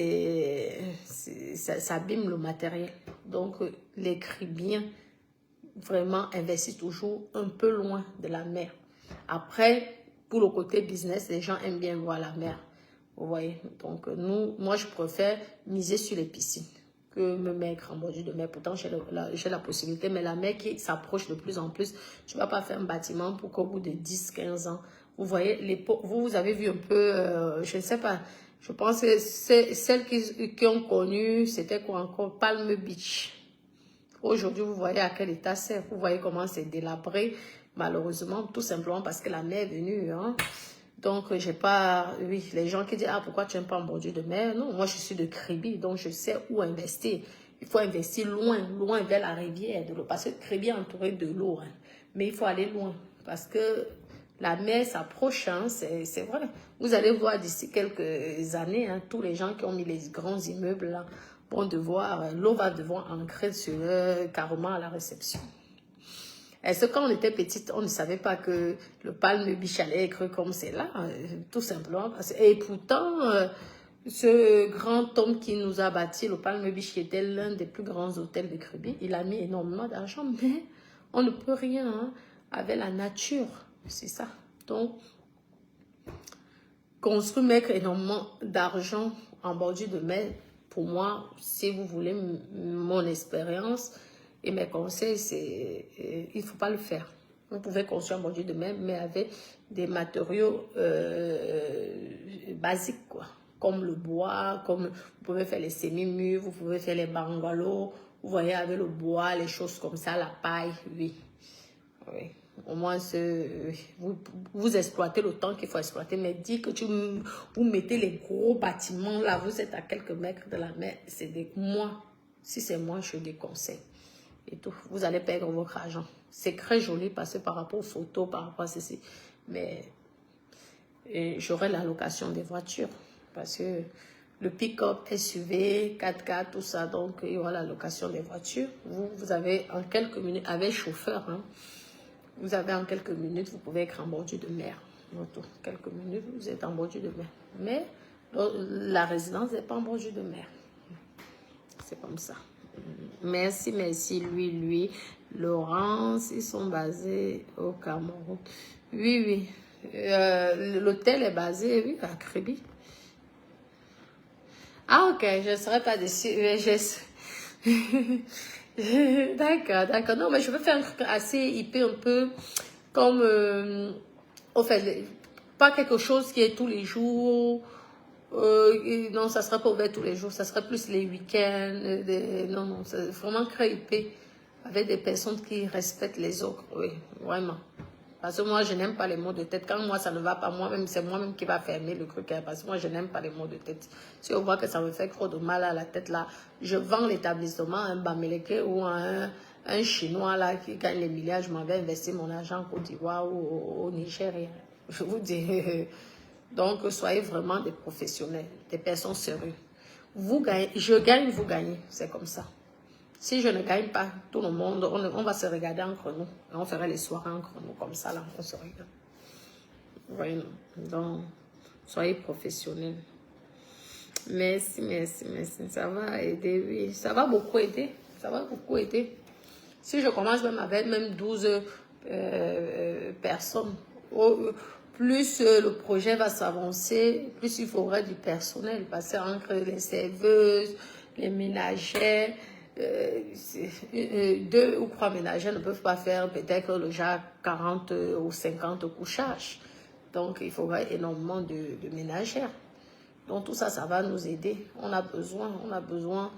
S1: abîme le matériel. Donc, les Kribiens vraiment investissent toujours un peu loin de la mer. Après, pour le côté business, les gens aiment bien voir la mer. Vous voyez? Donc, moi, je préfère miser sur les piscines que me mettre en bordure de mer. Pourtant, j'ai la possibilité, mais la mer qui s'approche de plus en plus, tu ne vas pas faire un bâtiment pour qu'au bout de 10-15 ans, vous voyez, vous avez vu un peu, je ne sais pas, je pense que celles qui ont connu, c'était quoi encore? Palm Beach. Aujourd'hui, vous voyez à quel état c'est. Vous voyez comment c'est délabré, malheureusement, tout simplement parce que la mer est venue. Hein. Donc, j'ai pas... Oui, les gens qui disent, ah, pourquoi tu n'aimes pas en bordure de mer? Non, moi, je suis de Kribi, donc je sais où investir. Il faut investir loin, loin vers la rivière de l'eau. Parce que Kribi est entouré de l'eau. Hein. Mais il faut aller loin. Parce que la mer s'approche, hein, c'est vrai. Vous allez voir d'ici quelques années, hein, tous les gens qui ont mis les grands immeubles là, vont devoir, l'eau va devoir ancrer sur carrément à la réception. Est-ce que quand on était petite, on ne savait pas que le Palm Beach allait être comme c'est là, tout simplement. Et pourtant, ce grand homme qui nous a bâti, le Palm Beach, qui était l'un des plus grands hôtels de Kribi, il a mis énormément d'argent, mais on ne peut rien hein, avec la nature, c'est ça. Donc, construire, mettre énormément d'argent en bordure de mer, pour moi, si vous voulez mon expérience et mes conseils, il ne faut pas le faire. Vous pouvez construire en bordure de mer, mais avec des matériaux basiques, quoi. Comme le bois, comme vous pouvez faire les semi-murs, vous pouvez faire les bungalows, vous voyez, avec le bois, les choses comme ça, la paille, oui. Oui. Au moins, vous exploitez le temps qu'il faut exploiter. Mais dire que vous mettez les gros bâtiments là, vous êtes à quelques mètres de la mer, c'est moi. Si c'est moi, je déconseille. Et tout. Vous allez perdre votre argent. C'est très joli parce que par rapport aux photos, par rapport à ceci. Mais j'aurai la location des voitures. Parce que le pick-up, SUV, 4x4, tout ça. Donc, il y aura la location des voitures. Vous avez en quelques minutes, avec chauffeur, hein, vous avez en quelques minutes, vous pouvez être en bordure de mer. Quelques minutes, vous êtes en bordure de mer. Mais la résidence n'est pas en bordure de mer. C'est comme ça. Merci, merci. Lui. Laurence, ils sont basés au Cameroun. Oui. L'hôtel est basé, oui, à Kribi. Ah, ok, je ne serais pas déçue. D'accord. Non, mais je veux faire un truc assez hyper un peu comme, en fait, pas quelque chose qui est tous les jours. Non, ça ne sera pas ouvert tous les jours. Ça sera plus les week-ends. Non, c'est vraiment très hyper avec des personnes qui respectent les autres. Oui, vraiment. Parce que moi, je n'aime pas les maux de tête. Quand moi, ça ne va pas, moi-même, c'est moi-même qui va fermer le truc. Hein, parce que moi, je n'aime pas les maux de tête. Si on voit que ça me fait trop de mal à la tête, là, je vends l'établissement à un Bamileke ou à un Chinois là, qui gagne les milliards. Je m'en vais investir mon argent en Côte d'Ivoire ou au Nigeria. Je vous dis. Donc, soyez vraiment des professionnels, des personnes sérieuses. Vous gagnez, je gagne, vous gagnez. C'est comme ça. Si je ne gagne pas, tout le monde, on va se regarder entre nous. On ferait les soirées entre nous, comme ça, là, on se regarde. Voilà. Donc, soyez professionnels. Merci. Ça va aider, oui. Ça va beaucoup aider. Si je commence même avec 12 personnes, plus le projet va s'avancer, plus il faudra du personnel. Parce qu'entre les serveuses, les ménagères, 2 ou 3 ménagères ne peuvent pas faire peut-être déjà 40 ou 50 couchages. Donc, il faudra énormément de ménagères. Donc, tout ça, ça va nous aider. On a besoin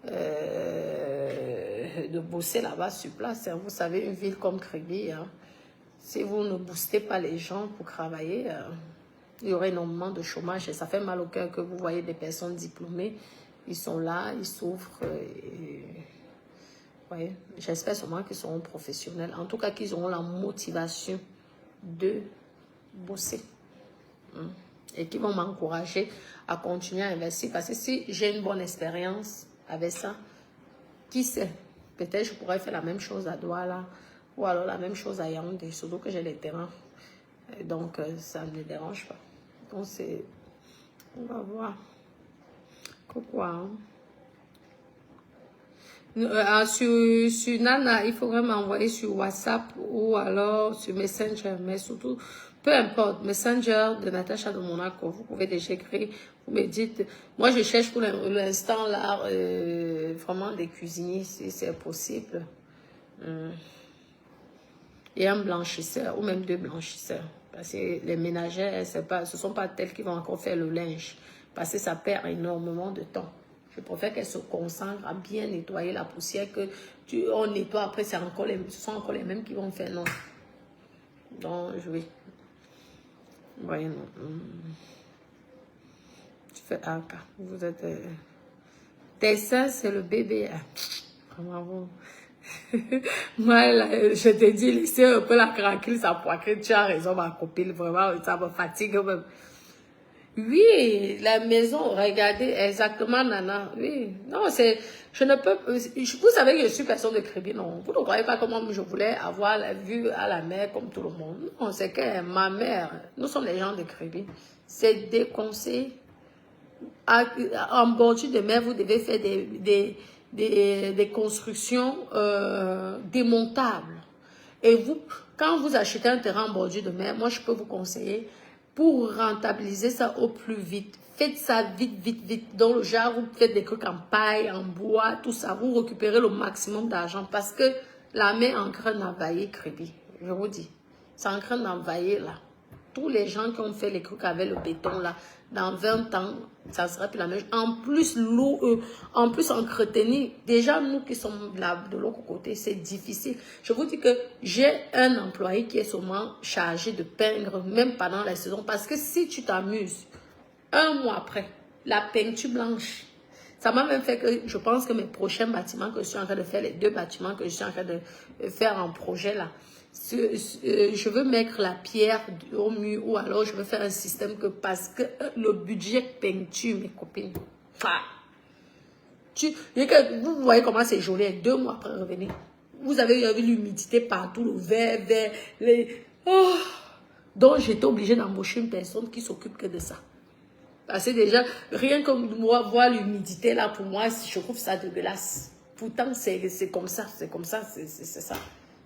S1: de bosser là-bas sur place. Hein. Vous savez, une ville comme Kribi, hein, si vous ne boostez pas les gens pour travailler, il y aurait énormément de chômage. Et ça fait mal au cœur que vous voyez des personnes diplômées, ils sont là, ils souffrent. Ouais, j'espère seulement qu'ils seront professionnels. En tout cas, qu'ils auront la motivation de bosser. Hein, et qui vont m'encourager à continuer à investir. Parce que si j'ai une bonne expérience avec ça, qui sait, peut-être je pourrais faire la même chose à Douala ou alors la même chose à Yaoundé, surtout que j'ai les terrains. Et donc, ça ne me dérange pas. Donc, c'est... On va voir. Pourquoi hein? Sur Nana, il faudrait m'envoyer sur WhatsApp ou alors sur Messenger, mais surtout, peu importe, Messenger de Natacha de Monaco, vous pouvez déjà écrire, vous me dites, moi je cherche pour l'instant là, vraiment des cuisiniers si c'est possible, et un blanchisseur ou même 2 blanchisseurs, parce que les ménagères, ce ne sont pas telles qui vont encore faire le linge, parce que ça perd énormément de temps. Je préfère qu'elle se concentre à bien nettoyer la poussière que on nettoie. Après, ce sont encore les mêmes qui vont faire. Non. Donc, oui. Voyez, non. Tu fais AK. Vous êtes... Tes seins, c'est le bébé. Bravo. Moi, là, je te dis, laissez un peu la craquille, ça poiquille. Tu as raison, ma copine. Vraiment, ça me fatigue même. Oui, la maison, regardez, exactement, Nana. Oui, non, c'est, je ne peux, vous savez que je suis personne de Kribi, non. Vous ne croyez pas comment je voulais avoir la vue à la mer comme tout le monde. Non, c'est que ma mère, nous sommes les gens de Kribi. C'est des conseils. En bordure de mer, vous devez faire des constructions démontables. Et vous, quand vous achetez un terrain en bordure de mer, moi, je peux vous conseiller pour rentabiliser ça au plus vite. Faites ça vite, vite, vite. Dans le genre, vous faites des trucs en paille, en bois, tout ça. Vous récupérez le maximum d'argent parce que la mer est en train d'envahir Kribi. Je vous dis. C'est en train d'envahir là. Tous les gens qui ont fait les trucs avec le béton là, dans 20 ans, ça sera plus la même chose. En plus, l'eau, en plus entretenir. Déjà, nous qui sommes là de l'autre côté, c'est difficile. Je vous dis que j'ai un employé qui est seulement chargé de peindre, même pendant la saison. Parce que si tu t'amuses, un mois après, la peinture blanche, ça m'a même fait que je pense que mes prochains bâtiments que je suis en train de faire, les 2 bâtiments que je suis en train de faire en projet là, je veux mettre la pierre au mur ou alors je veux faire un système que parce que le budget peinture, mes copines, vous voyez comment c'est joli, 2 mois après revenir. Vous avez vu l'humidité partout, le vert, oh. Donc j'étais obligée d'embaucher une personne qui s'occupe que de ça. Parce que déjà, rien que moi, voir l'humidité là, pour moi, je trouve ça dégueulasse. Pourtant, c'est comme ça, c'est ça.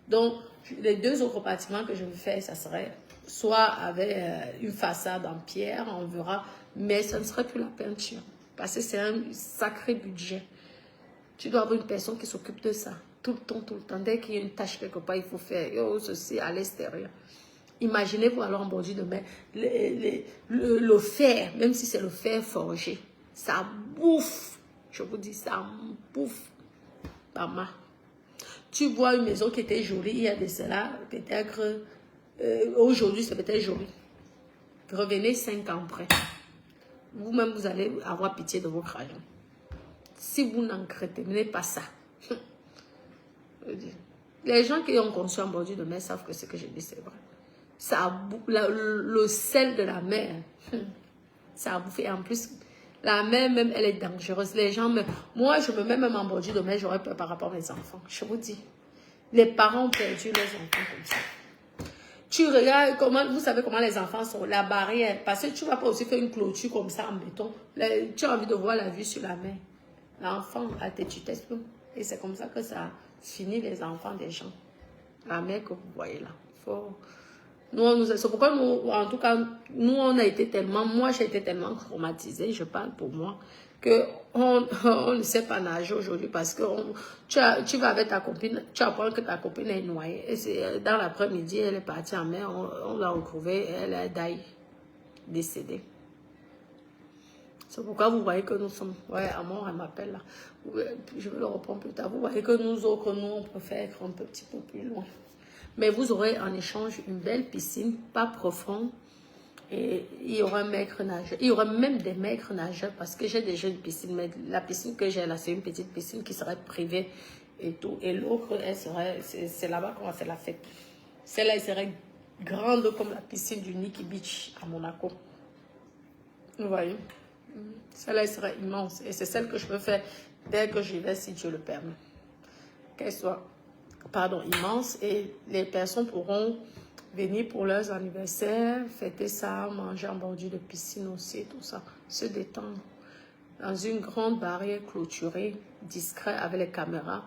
S1: Donc, les 2 autres bâtiments que je veux faire, ça serait soit avec une façade en pierre, on verra, mais ça ne serait plus la peinture. Parce que c'est un sacré budget. Tu dois avoir une personne qui s'occupe de ça. Tout le temps. Dès qu'il y a une tâche quelque part, il faut faire ceci à l'extérieur. Imaginez-vous alors en bordure de mer, le fer, même si c'est le fer forgé, ça bouffe. Je vous dis, ça bouffe. Pas mal. Tu vois une maison qui était jolie, il y a de cela, peut-être, aujourd'hui c'est peut-être joli. Revenez 5 ans après. Vous-même, vous allez avoir pitié de votre argent. Si vous n'entretenez pas ça. Les gens qui ont conçu en bordure de mer savent que ce que je dis, c'est vrai. Ça le sel de la mer, ça a bouffé. En plus, la mer même, elle est dangereuse. Les gens, moi, je me mets même en bordure de mer, j'aurais peur par rapport à mes enfants. Je vous dis, les parents ont perdu leurs enfants comme ça. Tu regardes comment, vous savez comment les enfants sont, la barrière, parce que tu ne vas pas aussi faire une clôture comme ça en béton. Tu as envie de voir la vue sur la mer. L'enfant a tes tutelles. Et c'est comme ça que ça finit les enfants des gens. La mer que vous voyez là. C'est pourquoi nous, en tout cas, nous, on a été tellement, moi j'ai été tellement traumatisée, je parle pour moi, que on ne sait pas nager aujourd'hui parce que tu vas avec ta copine, tu apprends que ta copine est noyée. Et dans l'après-midi, elle est partie en mer, on l'a retrouvée, elle est décédée. C'est pourquoi vous voyez que nous sommes... Ouais, Amor, elle m'appelle là. Je vais le reprendre plus tard. Vous voyez que nous autres, nous, on préfère être un petit peu plus loin. Mais vous aurez en échange une belle piscine, pas profonde. Et il y aura un maître nageur. Il y aura même des maîtres nageurs parce que j'ai déjà une piscine. Mais la piscine que j'ai là, c'est une petite piscine qui serait privée et tout. Et l'autre, elle serait... C'est là-bas qu'on va faire la fête. Celle-là, elle serait grande comme la piscine du Nikki Beach à Monaco. Vous voyez? Celle-là, elle serait immense. Et c'est celle que je peux faire dès que j'y vais, si Dieu le permet. Qu'elle soit, pardon, immense. Et les personnes pourront venir pour leurs anniversaires, fêter ça, manger en bordure de piscine aussi, tout ça. Se détendre dans une grande barrière clôturée, discret avec les caméras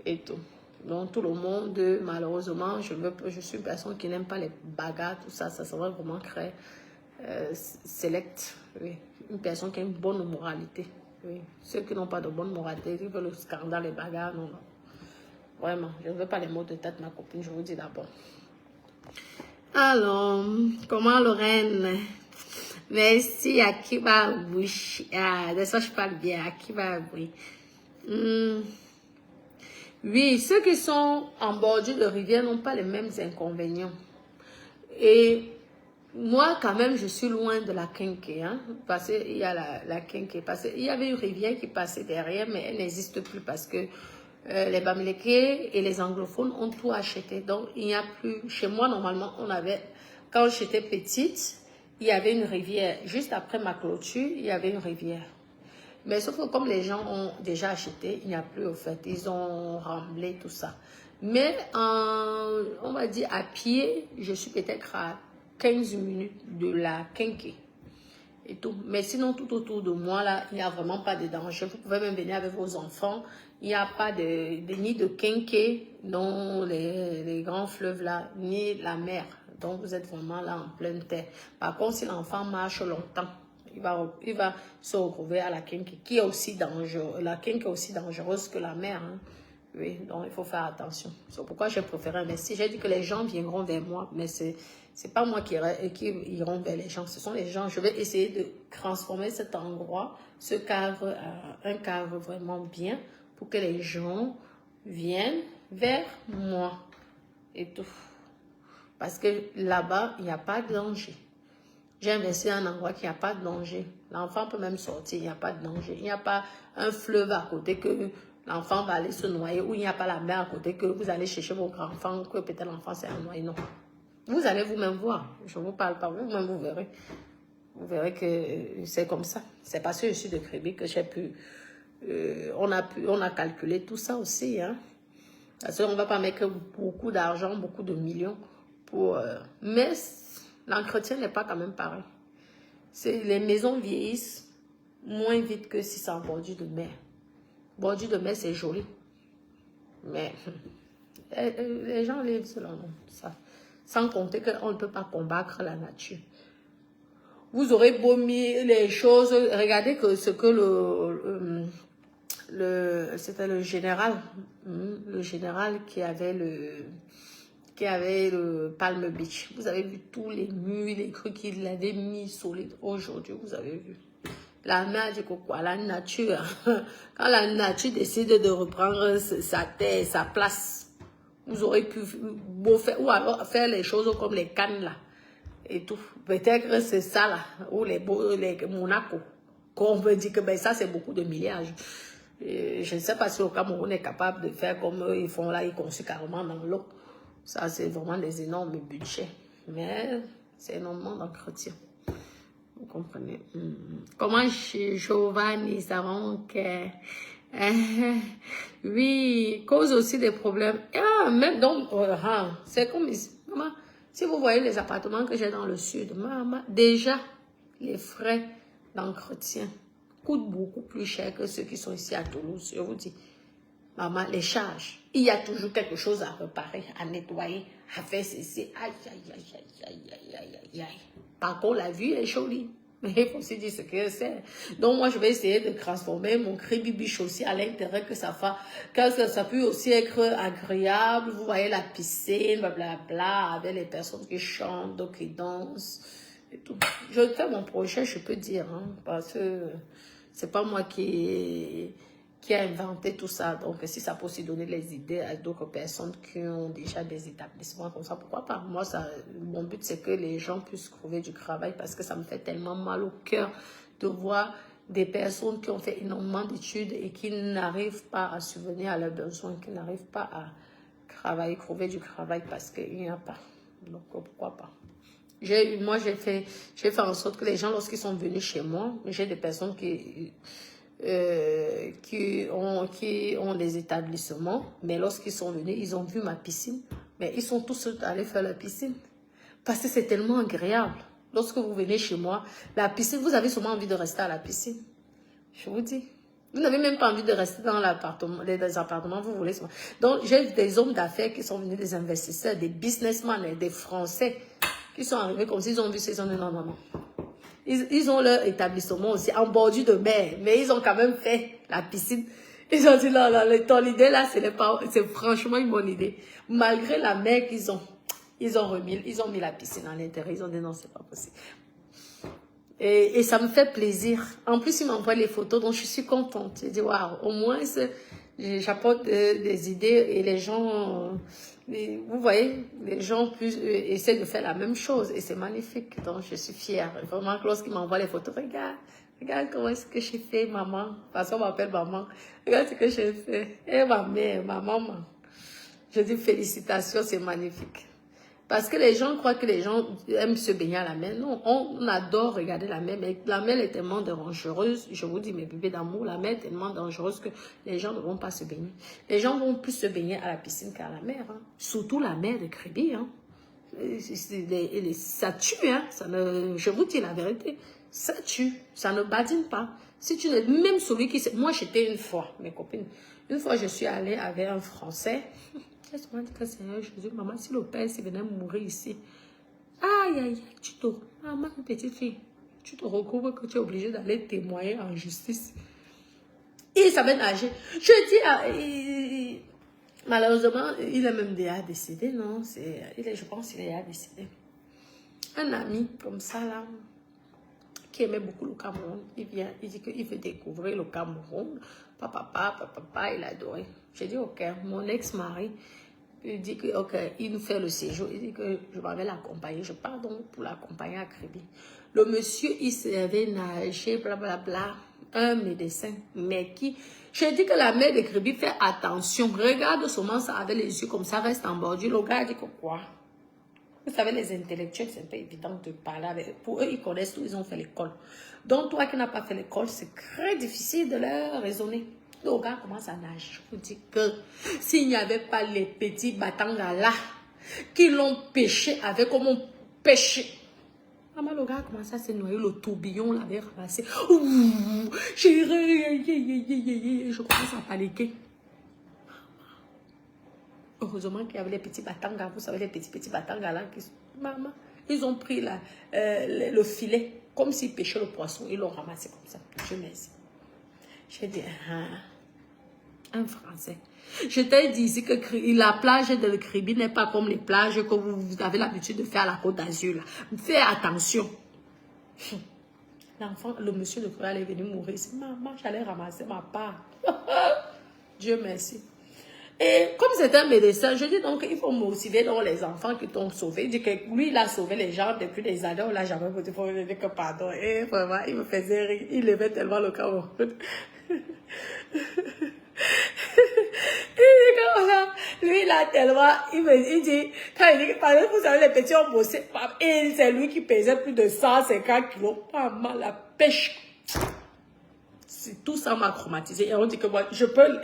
S1: et tout. Donc tout le monde, malheureusement, je suis une personne qui n'aime pas les bagarres, tout ça. Ça serait vraiment très select. Oui. Une personne qui a une bonne moralité. Oui. Ceux qui n'ont pas de bonne moralité, qui veulent le scandale, les bagarres, non, non. Vraiment, je ne veux pas les mots de tête, ma copine, je vous dis d'abord. Alors, comment Lorraine? Merci, Akiba, oui. Ah, de ça je parle bien, Akiba, oui. Oui, ceux qui sont en bordure de rivière n'ont pas les mêmes inconvénients. Et moi, quand même, je suis loin de la Kenke, hein, parce qu'il y a la Kenke. Parce qu'il y avait une rivière qui passait derrière, mais elle n'existe plus parce que les Bamileke et les anglophones ont tout acheté. Donc, il n'y a plus... Chez moi, normalement, on avait... Quand j'étais petite, il y avait une rivière. Juste après ma clôture, il y avait une rivière. Mais sauf que comme les gens ont déjà acheté, il n'y a plus au fait. Ils ont remblé tout ça. Mais, on va dire, à pied, je suis peut-être à 15 minutes de la Kenke et tout. Mais sinon, tout autour de moi, là, il n'y a vraiment pas de danger. Vous pouvez même venir avec vos enfants. Il n'y a pas ni de Kenke dans les grands fleuves là, ni la mer. Donc, vous êtes vraiment là en pleine terre. Par contre, si l'enfant marche longtemps, il va se retrouver à la Kenke, qui est aussi dangereuse. La Kenke est aussi dangereuse que la mer, hein. Oui, donc il faut faire attention. C'est pourquoi j'ai préféré investir. J'ai dit que les gens viendront vers moi, mais c'est pas moi qui iront vers les gens. Ce sont les gens. Je vais essayer de transformer cet endroit, ce cadre, un cadre vraiment bien pour que les gens viennent vers moi et tout. Parce que là-bas, il n'y a pas de danger. J'ai investi dans un endroit qui n'a pas de danger. L'enfant peut même sortir, il n'y a pas de danger. Il n'y a pas un fleuve à côté que l'enfant va aller se noyer, ou il n'y a pas la mer à côté que vous allez chercher votre enfant, que peut-être l'enfant s'est noyé. Non. Vous allez vous-même voir. Je ne vous parle pas, vous-même vous verrez. Vous verrez que c'est comme ça. C'est parce que je suis de Créby que j'ai pu... on a calculé tout ça aussi. Hein. Parce qu'on ne va pas mettre beaucoup d'argent, beaucoup de millions pour... mais l'entretien n'est pas quand même pareil. Les maisons vieillissent moins vite que si c'est en bordure de mer. Bordure de mer, c'est joli. Mais les gens vivent selon ça. Sans compter qu'on ne peut pas combattre la nature. Vous aurez beau mis les choses. Regardez que ce que c'était le général. Le général qui avait le Palm Beach. Vous avez vu tous les murs, les trucs qu'il avait mis solides. Aujourd'hui, vous avez vu. La mer dit quoi? La nature. Quand la nature décide de reprendre sa terre, sa place, vous aurez pu beau faire, ou alors faire les choses comme les Cannes là. Et tout. Peut-être que c'est ça là, ou les Monaco. Qu'on peut dire que ben, ça c'est beaucoup de milliards. Je ne sais pas si au Cameroun est capable de faire comme eux, ils font là, ils construisent carrément dans l'eau. Ça c'est vraiment des énormes budgets. Mais c'est énormément d'entretien. Vous comprenez? Comment Giovanni savons que oui, cause aussi des problèmes. Ah, même donc, c'est comme maman, si vous voyez les appartements que j'ai dans le sud, maman, déjà les frais d'entretien coûtent beaucoup plus cher que ceux qui sont ici à Toulouse. Je vous dis, maman, les charges, il y a toujours quelque chose à réparer, à nettoyer, à faire ceci. Aïe, aïe, aïe, aïe, aïe, aïe, aïe, aïe, aïe. Par contre, la vue est jolie. Mais il faut aussi dire ce que c'est. Donc, moi, je vais essayer de transformer mon Créby Beach aussi à l'intérieur que ça peut aussi être agréable. Vous voyez la piscine, blablabla, avec les personnes qui chantent, qui dansent. Et tout. Je fais mon projet, je peux dire, hein, parce que c'est pas moi qui a inventé tout ça. Donc, si ça peut aussi donner les idées à d'autres personnes qui ont déjà des établissements comme ça, pourquoi pas? Moi, mon but, c'est que les gens puissent trouver du travail parce que ça me fait tellement mal au cœur de voir des personnes qui ont fait énormément d'études et qui n'arrivent pas à subvenir à leurs besoins, qui n'arrivent pas à travailler, trouver du travail parce qu'il n'y a pas. Donc, pourquoi pas? Moi, j'ai fait en sorte que les gens, lorsqu'ils sont venus chez moi, j'ai des personnes qui ont des établissements, mais lorsqu'ils sont venus, ils ont vu ma piscine, mais ils sont tous allés faire la piscine. Parce que c'est tellement agréable. Lorsque vous venez chez moi, la piscine, vous avez sûrement envie de rester à la piscine. Je vous dis. Vous n'avez même pas envie de rester dans l'appartement, les appartements, vous voulez. Donc, j'ai des hommes d'affaires qui sont venus, des investisseurs, des businessmen, des Français qui sont arrivés comme s'ils ont vu ces zones. Non, non, non. Ils ont leur établissement aussi en bordure de mer, mais ils ont quand même fait la piscine. Ils ont dit non, non, ton idée là, c'est franchement une bonne idée. Malgré la mer qu'ils ont, ils ont mis la piscine à l'intérieur. Ils ont dit non, c'est pas possible. Et ça me fait plaisir. En plus, ils m'envoient les photos, donc je suis contente. Je dis waouh, au moins j'apporte des idées et les gens. Vous voyez, les gens essaient de faire la même chose et c'est magnifique. Donc, je suis fière. Vraiment, lorsqu'ils m'envoient les photos, regarde comment est-ce que j'ai fait, maman. Parce qu'on m'appelle maman. Regarde ce que j'ai fait. Et ma mère, ma maman. Je dis félicitations, c'est magnifique. Parce que les gens croient que les gens aiment se baigner à la mer. Non, on adore regarder la mer, mais la mer est tellement dangereuse. Je vous dis, mes bébés d'amour, la mer est tellement dangereuse que les gens ne vont pas se baigner. Les gens vont plus se baigner à la piscine qu'à la mer. Hein. Surtout la mer de Kribi. Hein. Ça tue, hein. Je vous dis la vérité. Ça tue. Ça ne badine pas. Si tu même celui qui... Moi, j'étais une fois, mes copines. Une fois, je suis allée avec un Français. Laisse-moi dire que Seigneur Jésus, maman, si le père s'il venait mourir ici, aïe, aïe, maman, petite fille, tu te recouvres que tu es obligée d'aller témoigner en justice. Il savait nager. Je dis, malheureusement, il est même déjà décédé, non? Je pense qu'il est déjà décédé. Un ami comme ça, là, qui aimait beaucoup le Cameroun, il vient, il dit qu'il veut découvrir le Cameroun. Papa, il adorait. J'ai dit, ok, mon ex-mari, il dit que, ok, il nous fait le séjour. Il dit que je vais l'accompagner. Je pars donc pour l'accompagner à Kribi. Le monsieur, il savait nager, blablabla. Un médecin, mais qui... Je dis que la mère de Kribi fait attention. Regarde seulement ça avec les yeux comme ça, reste en bordure. Le gars dit que quoi? Vous savez, les intellectuels, c'est un peu évident de parler avec. Pour eux, ils connaissent tout, ils ont fait l'école. Donc, toi qui n'as pas fait l'école, c'est très difficile de leur raisonner. Le gars commence à nager. Je vous dis que s'il n'y avait pas les petits batanga là, qui l'ont pêché avec comme on pêche. Maman, le gars a commencé à se noyer, le tourbillon l'avait ramassé. Ouh, je commence à paniquer. Heureusement qu'il y avait les petits batangas, vous savez, les petits batangas là. Maman, ils ont pris le filet, comme s'ils pêchaient le poisson, ils l'ont ramassé comme ça. Je merci. J'ai dit, un Français. Je t'ai dit ici que la plage de Kribi n'est pas comme les plages que vous avez l'habitude de faire à la Côte d'Azur. Fais attention. L'enfant, le monsieur de Créole est venu mourir. Maman, j'allais ramasser ma part. Dieu merci. Et comme c'est un médecin, je dis donc il faut motiver donc les enfants qui t'ont sauvé. Il dit que lui, il a sauvé les gens depuis des années. On l'a jamais voté pour lui dire que pardon. Et vraiment, il me faisait rire. Il aimait tellement le Cameroun. Lui, il a tellement... Il dit, quand il dit que, par exemple, vous savez, les petits ont bossé. Et c'est lui qui pesait plus de 150 kilos. Pas mal, la pêche. Tout ça m'a traumatisé. Et on dit que moi, je peux...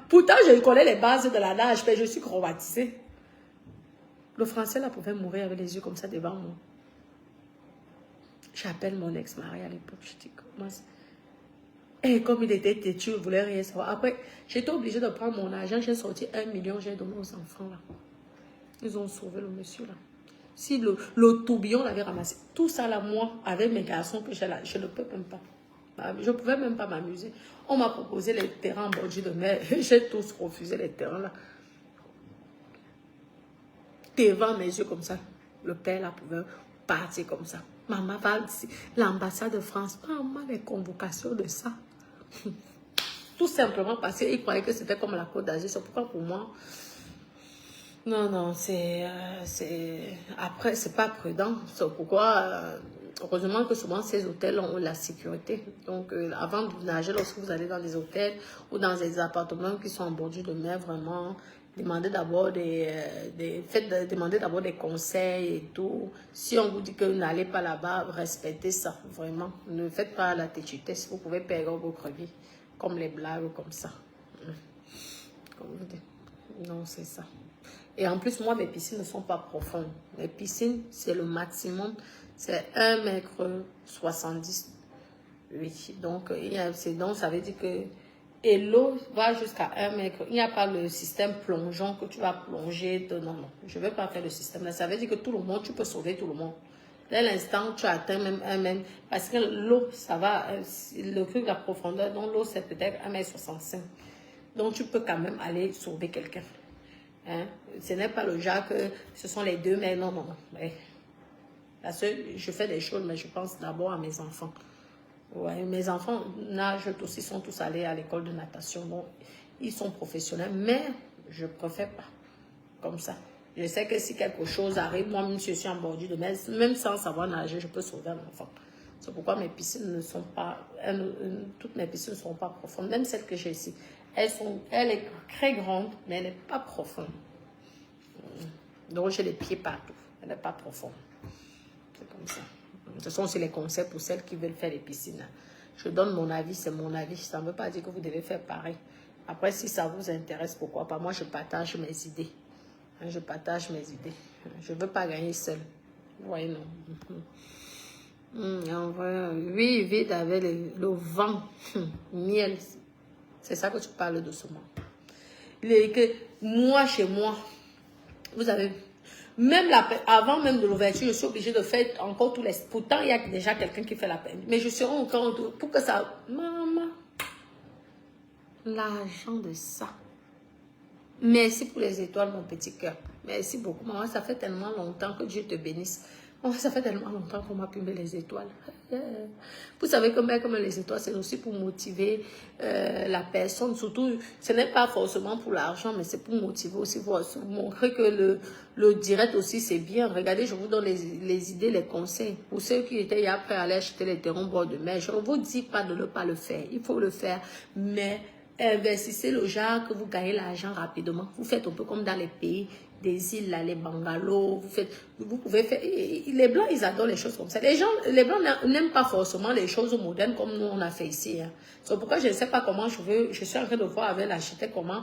S1: Pourtant, je connais les bases de la nage, mais je suis traumatisée. Le Français, là, pouvait mourir avec les yeux comme ça devant moi. J'appelle mon ex-mari à l'époque. Je dis, comment ça? Et comme il était têtu, il ne voulait rien savoir. Après, j'étais obligée de prendre mon argent. J'ai sorti 1 million, j'ai donné aux enfants, là. Ils ont sauvé le monsieur, là. Si le tourbillon l'avait ramassé, tout ça, là, moi, avec mes garçons que j'ai là, je ne peux même pas. Je ne pouvais même pas m'amuser. On m'a proposé les terrains en bordure de mer. J'ai tous refusé les terrains là. Devant mes yeux comme ça. Le père là pouvait partir comme ça. Maman va dire, l'ambassade de France, maman, les convocations de ça. Tout simplement parce qu'ils croyaient que c'était comme la Côte d'Azur. C'est pourquoi pour moi, non, non, après, c'est pas prudent. C'est pourquoi, heureusement que souvent ces hôtels ont la sécurité. Donc, avant de nager, lorsque vous allez dans des hôtels ou dans des appartements qui sont en bordure de mer, vraiment, demandez d'abord demandez d'abord des conseils et tout. Si on vous dit que vous n'allez pas là-bas, respectez ça, vraiment. Ne faites pas la têtutesse, vous pouvez perdre votre vie, comme les blagues, comme ça. Comme vous dites. Non, c'est ça. Et en plus, moi, mes piscines ne sont pas profondes. Mes piscines, c'est le maximum, c'est 1,70 m. Oui, donc, donc ça veut dire que... Et l'eau va jusqu'à 1 mètre. Il n'y a pas le système plongeant que tu vas plonger. Non, non, je ne vais pas faire le système là. Ça veut dire que tout le monde, tu peux sauver tout le monde. Dès l'instant, tu atteins même 1 mètre. Parce que l'eau, ça va... Le truc de la profondeur, donc l'eau, c'est peut-être 1,65 m. Donc, tu peux quand même aller sauver quelqu'un. Hein? Ce n'est pas le genre que ce sont les 2 mètres. Non, non, non. Ouais. Parce que je fais des choses, mais je pense d'abord à mes enfants. Ouais, mes enfants nagent aussi, sont tous allés à l'école de natation. Donc, ils sont professionnels, mais je ne préfère pas comme ça. Je sais que si quelque chose arrive, moi-même, je suis en bordure de mer, même sans savoir nager, je peux sauver un enfant. C'est pourquoi mes piscines ne sont pas, toutes mes piscines ne sont pas profondes, même celles que j'ai ici. Elle est très grande, mais elle n'est pas profonde. Donc, j'ai les pieds partout. Elle n'est pas profonde. C'est comme ça. Ce sont aussi les conseils pour celles qui veulent faire les piscines. Je donne mon avis, c'est mon avis. Ça ne veut pas dire que vous devez faire pareil. Après, si ça vous intéresse, pourquoi pas. Moi, je partage mes idées. Je partage mes idées. Je ne veux pas gagner seul. Oui, non. En vrai, oui, vide avec le vent. Miel. C'est ça que tu parles doucement. Que moi, chez moi, vous avez... Même avant même de l'ouverture, je suis obligée de faire encore tous les... Pourtant, il y a déjà quelqu'un qui fait la peine. Mais je serai encore... Pour que ça... Maman, l'argent de ça. Merci pour les étoiles, mon petit cœur. Merci beaucoup, maman. Ça fait tellement longtemps que Dieu te bénisse. Maman, ça fait tellement longtemps qu'on m'a pumé les étoiles. Vous savez que même les étoiles, c'est aussi pour motiver la personne. Surtout, ce n'est pas forcément pour l'argent, mais c'est pour motiver aussi, pour montrer que le direct aussi, c'est bien. Regardez, je vous donne les idées, les conseils. Pour ceux qui étaient hier prêts à aller acheter les terrains au bord de mer, je ne vous dis pas de ne pas le faire. Il faut le faire, mais investissez le genre que vous gagnez l'argent rapidement. Vous faites un peu comme dans les pays des îles, là, les bungalows. Vous pouvez faire. Les Blancs, ils adorent les choses comme ça. Les Blancs n'aiment pas forcément les choses modernes comme nous, on a fait ici. Hein. C'est pourquoi je ne sais pas comment je suis en train de voir avec l'architecte comment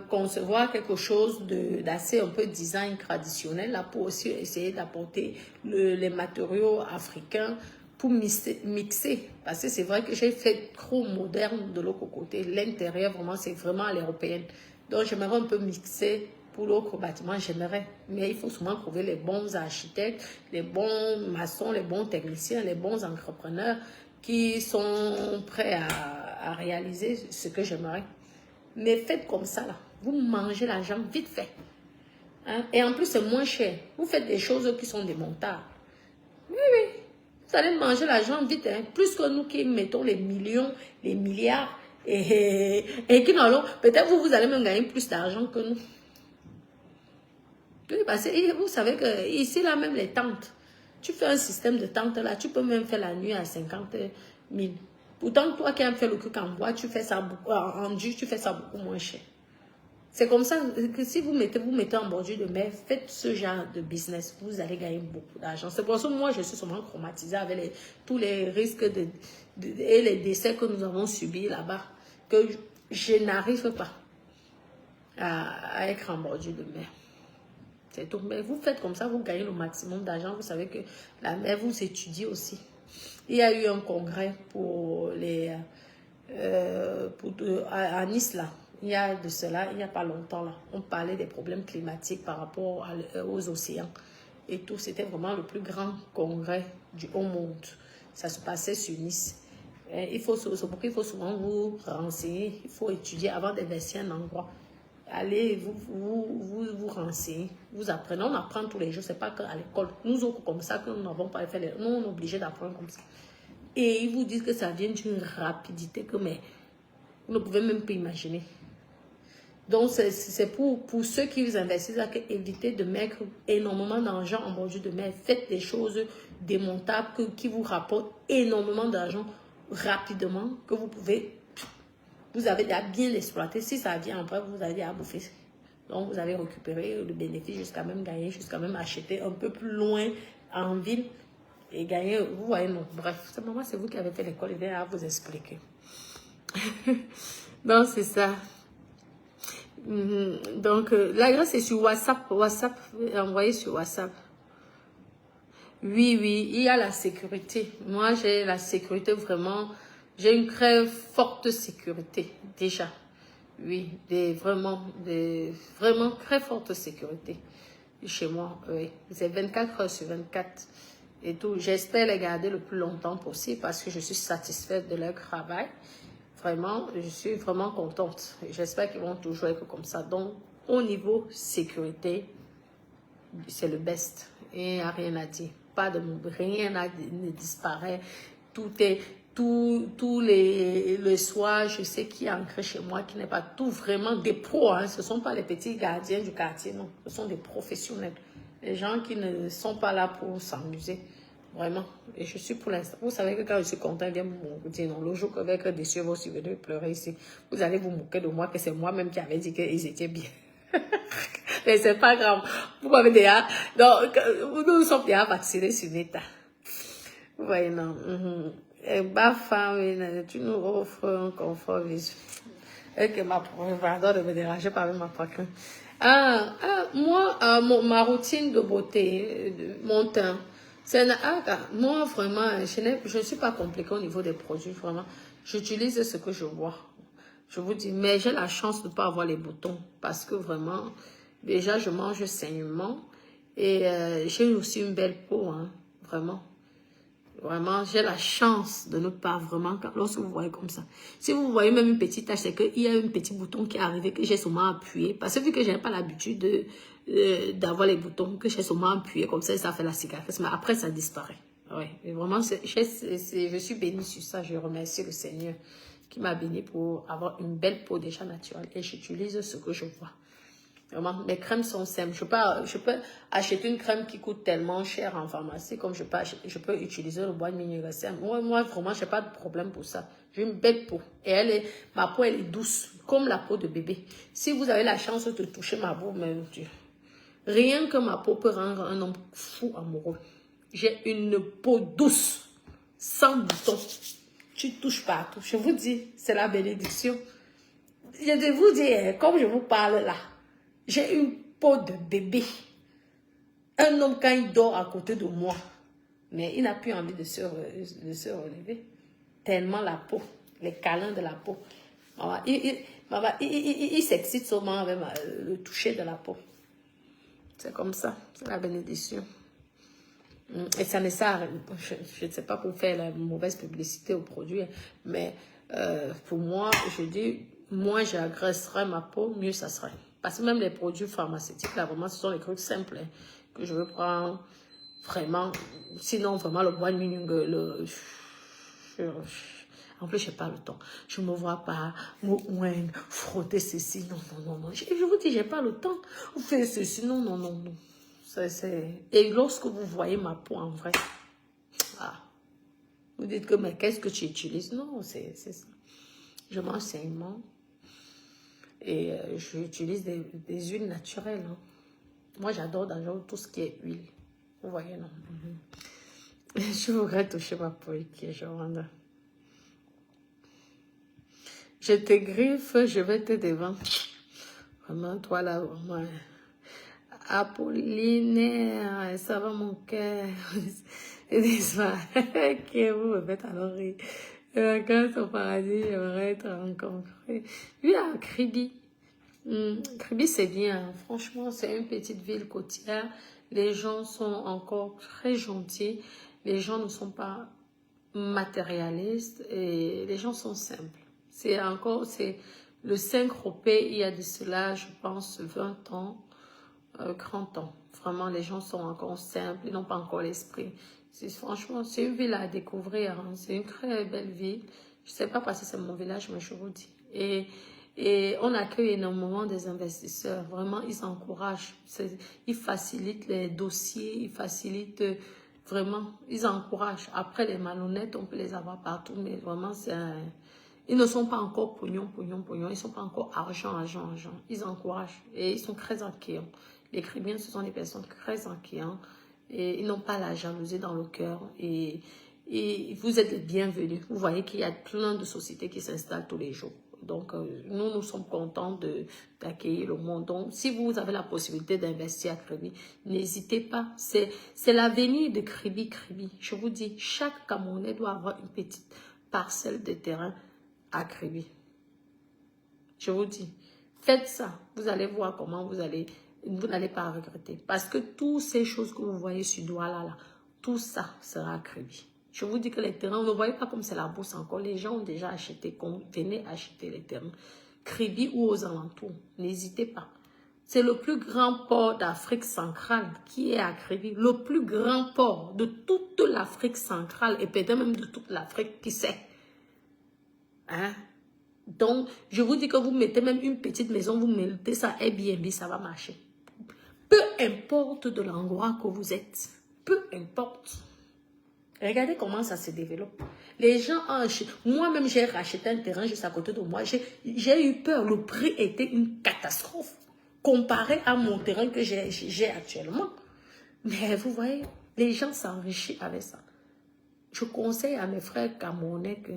S1: concevoir quelque chose d'assez un peu design traditionnel là, pour aussi essayer d'apporter les matériaux africains pour mixer. Parce que c'est vrai que j'ai fait trop moderne de l'autre côté. L'intérieur, vraiment, c'est vraiment à l'européenne. Donc, j'aimerais un peu mixer pour l'autre bâtiment, j'aimerais. Mais il faut souvent trouver les bons architectes, les bons maçons, les bons techniciens, les bons entrepreneurs qui sont prêts à réaliser ce que j'aimerais. Mais faites comme ça, là. Vous mangez l'argent vite fait. Hein? Et en plus, c'est moins cher. Vous faites des choses qui sont démontables. Oui, oui. Vous allez manger l'argent vite, hein? Plus que nous qui mettons les millions, les milliards, et qui n'allons... Peut-être vous allez même gagner plus d'argent que nous. Oui, parce que vous savez que ici, là, même les tentes, tu fais un système de tentes, là, tu peux même faire la nuit à 50 000. Pourtant, toi qui aimes faire le truc en bois, tu fais ça beaucoup, en dur, tu fais ça beaucoup moins cher. C'est comme ça que si vous mettez en bordure de mer, faites ce genre de business, vous allez gagner beaucoup d'argent. C'est pour ça que moi, je suis souvent traumatisée avec tous les risques et les décès que nous avons subis là-bas, que je n'arrive pas à être en bordure de mer. C'est tout. Mais vous faites comme ça, vous gagnez le maximum d'argent. Vous savez que la mer, vous étudiez aussi. Il y a eu un congrès à Nice, là. Il y a de cela, il n'y a pas longtemps, là. On parlait des problèmes climatiques par rapport aux océans. Et tout, c'était vraiment le plus grand congrès au monde. Ça se passait sur Nice. C'est pourquoi il faut souvent vous renseigner. Il faut étudier avant d'investir un endroit. allez vous renseignez, vous apprenez. On apprend tous les jours, c'est pas qu'à l'école. Nous autres, comme ça, que nous n'avons pas fait, nous, on est obligés d'apprendre comme ça. Et ils vous disent que ça vient d'une rapidité que, mais, vous ne pouvez même pas imaginer. Donc, c'est pour ceux qui vous investissent, évitez de mettre énormément d'argent en bordure de mer. Faites des choses démontables qui vous rapportent énormément d'argent rapidement, que vous avez déjà bien exploité. Si ça vient après, vous avez déjà bouffé. Donc, vous avez récupéré le bénéfice jusqu'à même gagner, jusqu'à même acheter un peu plus loin en ville et gagner. Vous voyez, non. Bref, ce moment, c'est vous qui avez fait l'école, il vient à vous expliquer. Donc, c'est ça. Donc, là, c'est sur WhatsApp. WhatsApp, envoyé sur WhatsApp. Oui, oui, il y a la sécurité. Moi, j'ai la sécurité vraiment. J'ai une très forte sécurité, déjà. Oui, vraiment très forte sécurité chez moi. Oui, c'est 24 heures sur 24 et tout. J'espère les garder le plus longtemps possible parce que je suis satisfaite de leur travail. Vraiment, je suis vraiment contente. J'espère qu'ils vont toujours être comme ça. Donc, au niveau sécurité, c'est le best. Et il n'y a rien à dire. Rien ne disparaît. Tous les soirs, je sais qui est ancré chez moi, qui n'est pas tout vraiment des pros. Hein. Ce ne sont pas les petits gardiens du quartier, non. Ce sont des professionnels. Les gens qui ne sont pas là pour s'amuser. Vraiment. Et je suis pour l'instant. Vous savez que quand je suis content, il vient me dire non. Le jour que avec des cieux vont venir pleurer ici, vous allez vous moquer de moi que c'est moi-même qui avais dit qu'ils étaient bien. Mais c'est pas grave. Vous m'avez déjà. Donc, nous sommes déjà vaccinés sur l'État. Vous voyez, non. Bafa, tu nous offres un confort visuel. Et que pardon de me déranger par ma poitrine. Moi, ma routine de beauté, mon teint. Moi, vraiment, je ne suis pas compliquée au niveau des produits, vraiment. J'utilise ce que je vois. Je vous dis, mais j'ai la chance de ne pas avoir les boutons parce que vraiment, déjà, je mange sainement et j'ai aussi une belle peau, hein, vraiment. Vraiment, j'ai la chance de ne pas vraiment, lorsque vous voyez comme ça. Si vous voyez même une petite tache, c'est qu'il y a un petit bouton qui est arrivé que j'ai seulement appuyé. Parce que vu que je n'ai pas l'habitude d'avoir les boutons, que j'ai seulement appuyé comme ça fait la cicatrice. Mais après, ça disparaît. Ouais, et vraiment, je suis bénie sur ça. Je remercie le Seigneur qui m'a bénie pour avoir une belle peau déjà naturelle. Et j'utilise ce que je vois. Vraiment, mes crèmes sont simples. Je peux acheter une crème qui coûte tellement cher en pharmacie, comme je peux utiliser le bois de Minigasem. Moi, vraiment, je n'ai pas de problème pour ça. J'ai une belle peau. Et ma peau, elle est douce, comme la peau de bébé. Si vous avez la chance de toucher ma peau, mon Dieu, rien que ma peau peut rendre un homme fou amoureux. J'ai une peau douce, sans boutons. Tu touches partout. Je vous dis, c'est la bénédiction. Je vais vous dire, comme je vous parle là, j'ai une peau de bébé. Un homme, quand il dort à côté de moi, mais il n'a plus envie de se relever. Tellement la peau, les câlins de la peau. Il s'excite seulement avec le toucher de la peau. C'est comme ça, c'est la bénédiction. Et ça ne sert, je ne sais pas pour faire la mauvaise publicité au produit, mais pour moi, je dis, moins j'agresserai ma peau, mieux ça serait. Parce que même les produits pharmaceutiques, là, vraiment, ce sont les trucs simples hein, que je veux prendre vraiment. Sinon, vraiment, le bois de Minung, en plus, je n'ai pas le temps. Je ne me vois pas frotter ceci. Non, non, non, non. Je vous dis, je n'ai pas le temps. Vous faites ceci. Non, non, non, non. Et lorsque vous voyez ma peau en vrai, vous dites que, mais qu'est-ce que tu utilises? Non, c'est ça. Je mange sainement. Et j'utilise des huiles naturelles. Hein. Moi, j'adore d'ailleurs tout ce qui est huile. Vous voyez, non? Je voudrais toucher ma peau qui est jaune. Je te griffe, je vais te devant. Vraiment, toi là, vraiment. Apollinaire, ça va mon cœur. Que vous me faites alors rire. Vacances au paradis, j'aimerais être rencontré. Oui, à Kribi. Kribi, c'est bien. Franchement, c'est une petite ville côtière. Les gens sont encore très gentils. Les gens ne sont pas matérialistes et les gens sont simples. Le Saint-Tropez, il y a de cela, je pense, 20 ans, 30 ans. Vraiment, les gens sont encore simples, ils n'ont pas encore l'esprit. Franchement, c'est une ville à découvrir. Hein. C'est une très belle ville. Je ne sais pas parce que c'est mon village, mais je vous dis. Et on accueille énormément des investisseurs. Vraiment, ils encouragent. Ils facilitent les dossiers, ils facilitent vraiment, ils encouragent. Après, les malhonnêtes, on peut les avoir partout, mais vraiment, ils ne sont pas encore pognon, pognon, pognon. Ils ne sont pas encore argent, argent, argent. Ils encouragent et ils sont très inquiets. Les Caribéens, ce sont des personnes très inquiètes et ils n'ont pas la jalousie dans le cœur et vous êtes les bienvenus. Vous voyez qu'il y a plein de sociétés qui s'installent tous les jours. Donc, nous sommes contents d'accueillir le monde. Donc, si vous avez la possibilité d'investir à Kribi, n'hésitez pas. C'est l'avenir de Kribi. Je vous dis, chaque Camerounais doit avoir une petite parcelle de terrain à Kribi. Je vous dis, faites ça. Vous allez voir comment vous n'allez pas regretter. Parce que toutes ces choses que vous voyez sur Douala, là, tout ça sera à Kribi. Je vous dis que les terrains, vous ne voyez pas comme c'est la bourse encore. Les gens ont déjà acheté, venez acheter les terrains. Kribi ou aux alentours, n'hésitez pas. C'est le plus grand port d'Afrique centrale qui est à Kribi. Le plus grand port de toute l'Afrique centrale et peut-être même de toute l'Afrique, qui sait. Hein? Donc, je vous dis que vous mettez même une petite maison, vous mettez ça Airbnb, ça va marcher. Peu importe de l'endroit que vous êtes, peu importe. Regardez comment ça se développe. Les gens ont acheté. Moi-même, j'ai racheté un terrain juste à côté de moi. J'ai eu peur. Le prix était une catastrophe comparé à mon terrain que j'ai actuellement. Mais vous voyez, les gens s'enrichissent avec ça. Je conseille à mes frères camerounais que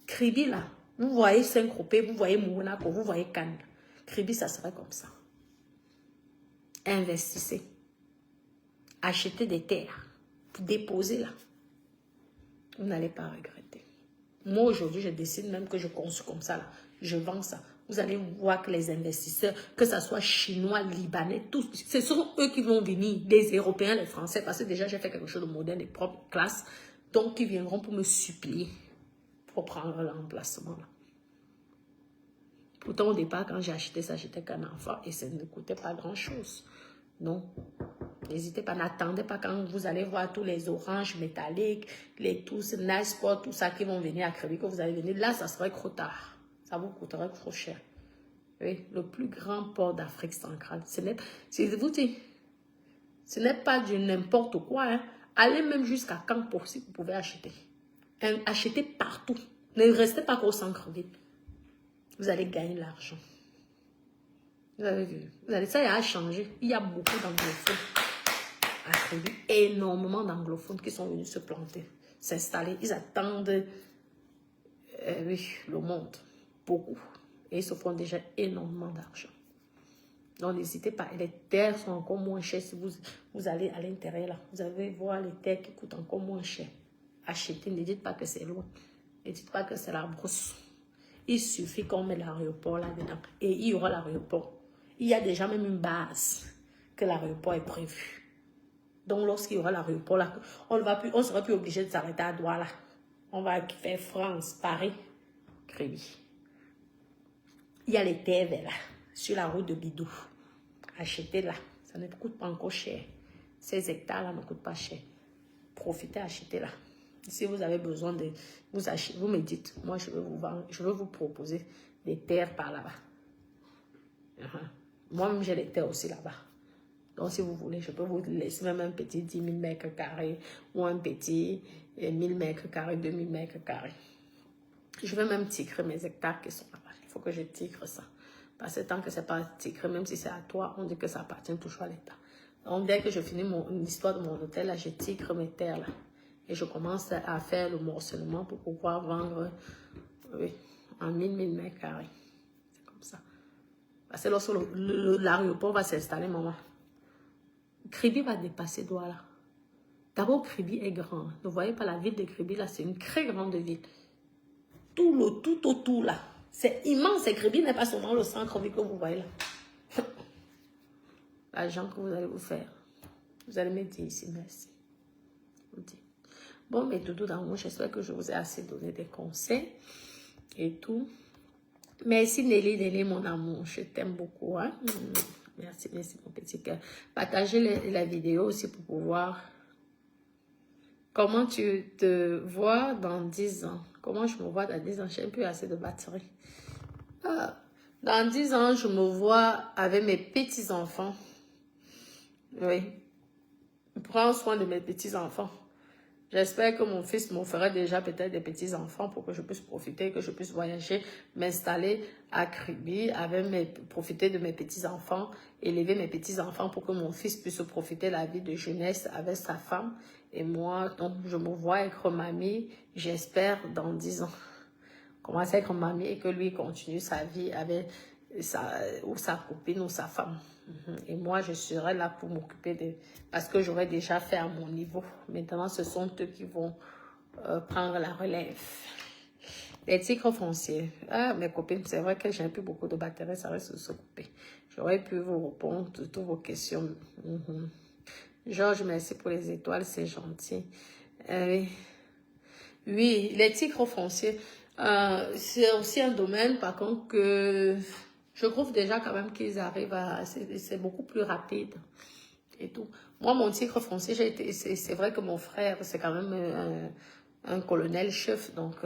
S1: Kribi, là, vous voyez Saint-Tropez, vous voyez Monaco, vous voyez Cannes. Kribi, ça serait comme ça. Investissez. Achetez des terres. Déposez là. Vous n'allez pas regretter. Moi, aujourd'hui, je décide même que je conçois comme ça. Là. Je vends ça. Vous allez voir que les investisseurs, que ce soit chinois, libanais, tous, ce sont eux qui vont venir, les Européens, les Français, parce que déjà, j'ai fait quelque chose de moderne, des propres classes. Donc, ils viendront pour me supplier pour prendre l'emplacement. Pourtant, au départ, quand j'ai acheté ça, j'étais qu'un enfant et ça ne coûtait pas grand-chose. Non. N'hésitez pas, n'attendez pas quand vous allez voir tous les oranges métalliques, tous Nice Sport, tout ça qui vont venir à Kribi, que vous allez venir. Là, ça serait trop tard. Ça vous coûterait trop cher. Oui, le plus grand port d'Afrique centrale. Ce n'est pas du n'importe quoi. Hein. Allez même jusqu'à quand possible, vous pouvez acheter. Achetez partout. Ne restez pas qu'au centre-ville. Vous allez gagner de l'argent. Vous avez vu. Ça a changé. Il y a beaucoup d'anglophones. Énormément d'anglophones qui sont venus se planter, s'installer. Ils attendent le monde, beaucoup. Et ils se font déjà énormément d'argent. Donc n'hésitez pas. Et les terres sont encore moins chères si vous allez à l'intérieur là. Vous allez voir les terres qui coûtent encore moins cher. Achetez, ne dites pas que c'est loin. Ne dites pas que c'est la brousse. Il suffit qu'on mette l'aéroport là-dedans. Et il y aura l'aéroport. Il y a déjà même une base que l'aéroport est prévu. Donc, lorsqu'il y aura l'aéroport là, on ne sera plus obligé de s'arrêter à Douala. On va faire France, Paris, Kribi. Il y a les terres là, sur la route de Bidou. Achetez là, ça ne coûte pas encore cher. Ces hectares là ne coûtent pas cher. Profitez, achetez là. Si vous avez besoin de vous acheter, vous me dites, moi je veux vous vendre, je veux vous proposer des terres par là-bas. Moi-même j'ai les terres aussi là-bas. Donc, si vous voulez, je peux vous laisser même un petit 10 000 mètres carrés ou un petit 1000 mètres carrés, 2000 mètres carrés. Je vais même tigrer mes hectares qui sont là-bas. Il faut que je tigre ça. Parce que tant que ce n'est pas tigré, même si c'est à toi, on dit que ça appartient toujours à l'État. Donc, dès que je finis l'histoire de mon hôtel, là, je tigre mes terres là. Et je commence à faire le morcellement pour pouvoir vendre en 1000 mètres carrés. C'est comme ça. Parce que lorsque l'aéroport va s'installer, maman, Kribi va dépasser Douala. D'abord, Kribi est grand. Vous voyez pas la ville de Kribi, là, c'est une très grande ville. Tout autour, là. C'est immense. Et Kribi n'est pas seulement le centre-ville que vous voyez là. L'argent que vous allez vous faire. Vous allez me dire ici, merci. Bon, mais tout d'amour, j'espère que je vous ai assez donné des conseils et tout. Merci Nelly, Nelly, mon amour. Je t'aime beaucoup. Hein? Merci, merci mon petit cœur. Partagez la vidéo aussi pour pouvoir... Comment tu te vois dans 10 ans? Comment je me vois dans 10 ans? Je n'ai plus assez de batterie. Ah, dans 10 ans, je me vois avec mes petits-enfants. Oui. Prends soin de mes petits-enfants. J'espère que mon fils me fera déjà peut-être des petits-enfants pour que je puisse profiter, que je puisse voyager, m'installer à Kribi, profiter de mes petits-enfants, élever mes petits-enfants pour que mon fils puisse profiter de la vie de jeunesse avec sa femme. Et moi, donc, je me vois être mamie, j'espère, dans 10 ans. Commencer à être mamie et que lui continue sa vie avec sa copine ou sa femme. Et moi, je serai là pour m'occuper de... Parce que j'aurais déjà fait à mon niveau. Maintenant, ce sont eux qui vont prendre la relève. Les tigres fonciers. Ah, mes copines, c'est vrai que j'ai plus beaucoup de batterie, ça reste se couper. J'aurais pu vous répondre à toutes vos questions. Georges, merci pour les étoiles, c'est gentil. Oui, les tigres fonciers, c'est aussi un domaine, par contre, que je trouve déjà quand même qu'ils arrivent à... C'est beaucoup plus rapide et tout. Moi, mon tigre foncier, c'est vrai que mon frère, c'est quand même un colonel-chef, donc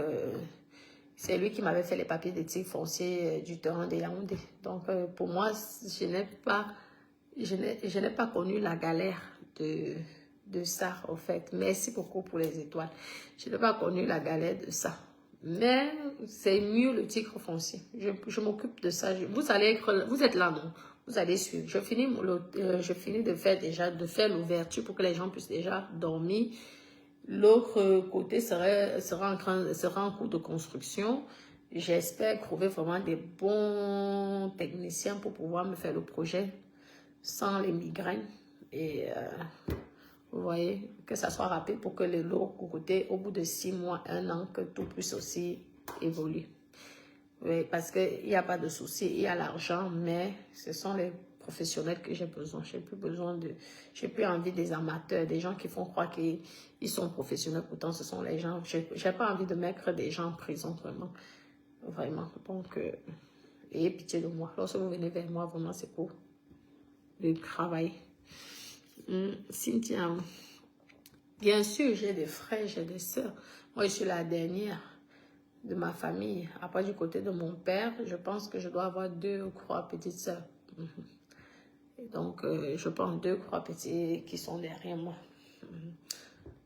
S1: c'est lui qui m'avait fait les papiers des tigres fonciers du terrain de Yaoundé. Donc, pour moi, je n'ai pas connu la galère de ça, au fait. Merci beaucoup pour les étoiles. Je n'ai pas connu la galère de ça. Mais c'est mieux le tigre foncier. Je m'occupe de ça. Vous êtes là, non? Vous allez suivre. Je finis de faire l'ouverture pour que les gens puissent déjà dormir. L'autre côté sera en cours de construction. J'espère trouver vraiment des bons techniciens pour pouvoir me faire le projet sans les migraines. Et vous voyez, que ça soit rapide pour que l'autre côté, au bout de 6 mois, 1 an, que tout puisse aussi évoluer. Oui, parce qu'il n'y a pas de souci, il y a l'argent, mais ce sont les professionnels que j'ai besoin. J'ai plus envie des amateurs, des gens qui font croire qu'ils sont professionnels, pourtant ce sont les gens. J'ai pas envie de mettre des gens en prison, vraiment. Vraiment. Donc, ayez pitié de moi. Lorsque vous venez vers moi, vraiment, c'est pour le travail. Cynthia, bien sûr, j'ai des frères, j'ai des sœurs. Moi, je suis la dernière de ma famille. Après, du côté de mon père, je pense que je dois avoir 2 ou 3 petites sœurs. Et donc, je pense 2 ou 3 petits qui sont derrière moi.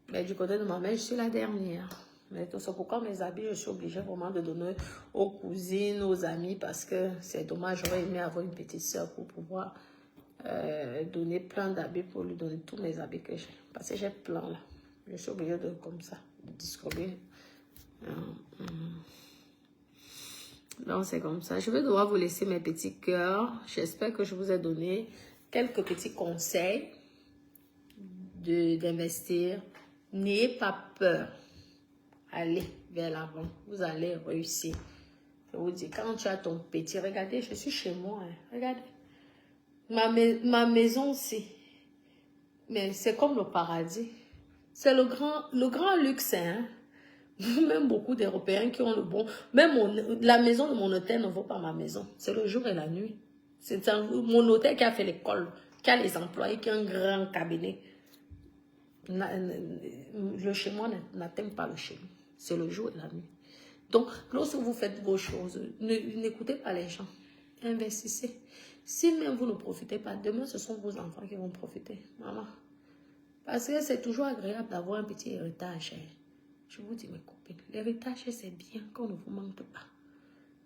S1: Mais du côté de ma mère, je suis la dernière. Mais c'est pourquoi mes habits, je suis obligée vraiment de donner aux cousines, aux amis, parce que c'est dommage, j'aurais aimé avoir une petite sœur pour pouvoir donner plein d'habits, pour lui donner tous mes habits que j'ai. Parce que j'ai plein là. Je suis obligée de, comme ça, de distribuer. Donc, c'est comme ça. Je vais devoir vous laisser mes petits cœurs. J'espère que je vous ai donné quelques petits conseils d'investir. N'ayez pas peur. Allez vers l'avant. Vous allez réussir. Je vous dis, quand tu as ton petit, regardez, je suis chez moi. Hein. Regardez. Ma maison aussi. Mais c'est comme le paradis. C'est le grand luxe. Hein. Même beaucoup d'Européens qui ont le bon... Même la maison de mon hôtel ne vaut pas ma maison. C'est le jour et la nuit. C'est mon hôtel qui a fait l'école, qui a les employés, qui a un grand cabinet. Le chez moi n'atteint pas le chez nous. C'est le jour et la nuit. Donc, lorsque vous faites vos choses, n'écoutez pas les gens. Investissez. Si même vous ne profitez pas, demain, ce sont vos enfants qui vont profiter. Maman. Parce que c'est toujours agréable d'avoir un petit héritage. Je vous dis, mes copines, l'héritage, c'est bien qu'on ne vous manque pas.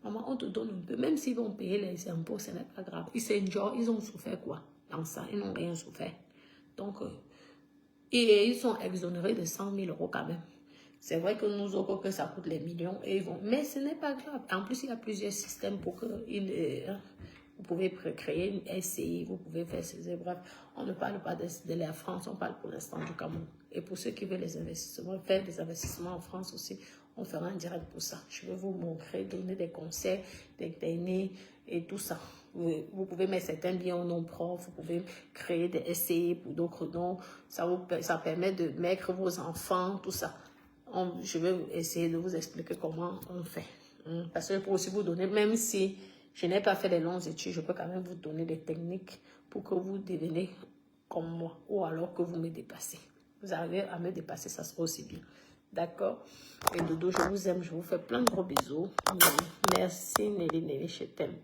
S1: Maman, on te donne un peu. Même s'ils vont payer les impôts, ce n'est pas grave. Ils ont souffert quoi dans ça? Ils n'ont rien souffert. Donc, et ils sont exonérés de 100 000 € quand même. C'est vrai que nous autres, que ça coûte les millions. Et ils vont... Mais ce n'est pas grave. En plus, il y a plusieurs systèmes pour que... vous pouvez créer une SCI, vous pouvez faire ces épreuves. On ne parle pas de la France, on parle pour l'instant du Cameroun. Et pour ceux qui veulent les investissements, faire des investissements en France aussi, on fera un direct pour ça. Je vais vous montrer, donner des conseils, des techniques et tout ça. Vous pouvez mettre certains biens au nom propre, vous pouvez créer des SCI pour d'autres noms. Ça permet de mettre vos enfants, tout ça. Je vais essayer de vous expliquer comment on fait. Parce que je peux aussi vous donner, même si je n'ai pas fait les longues études, je peux quand même vous donner des techniques pour que vous deveniez comme moi ou alors que vous me dépassez. Vous arrivez à me dépasser, ça sera aussi bien. D'accord? Et Dodo, je vous aime, je vous fais plein de gros bisous. Merci Nelly, je t'aime.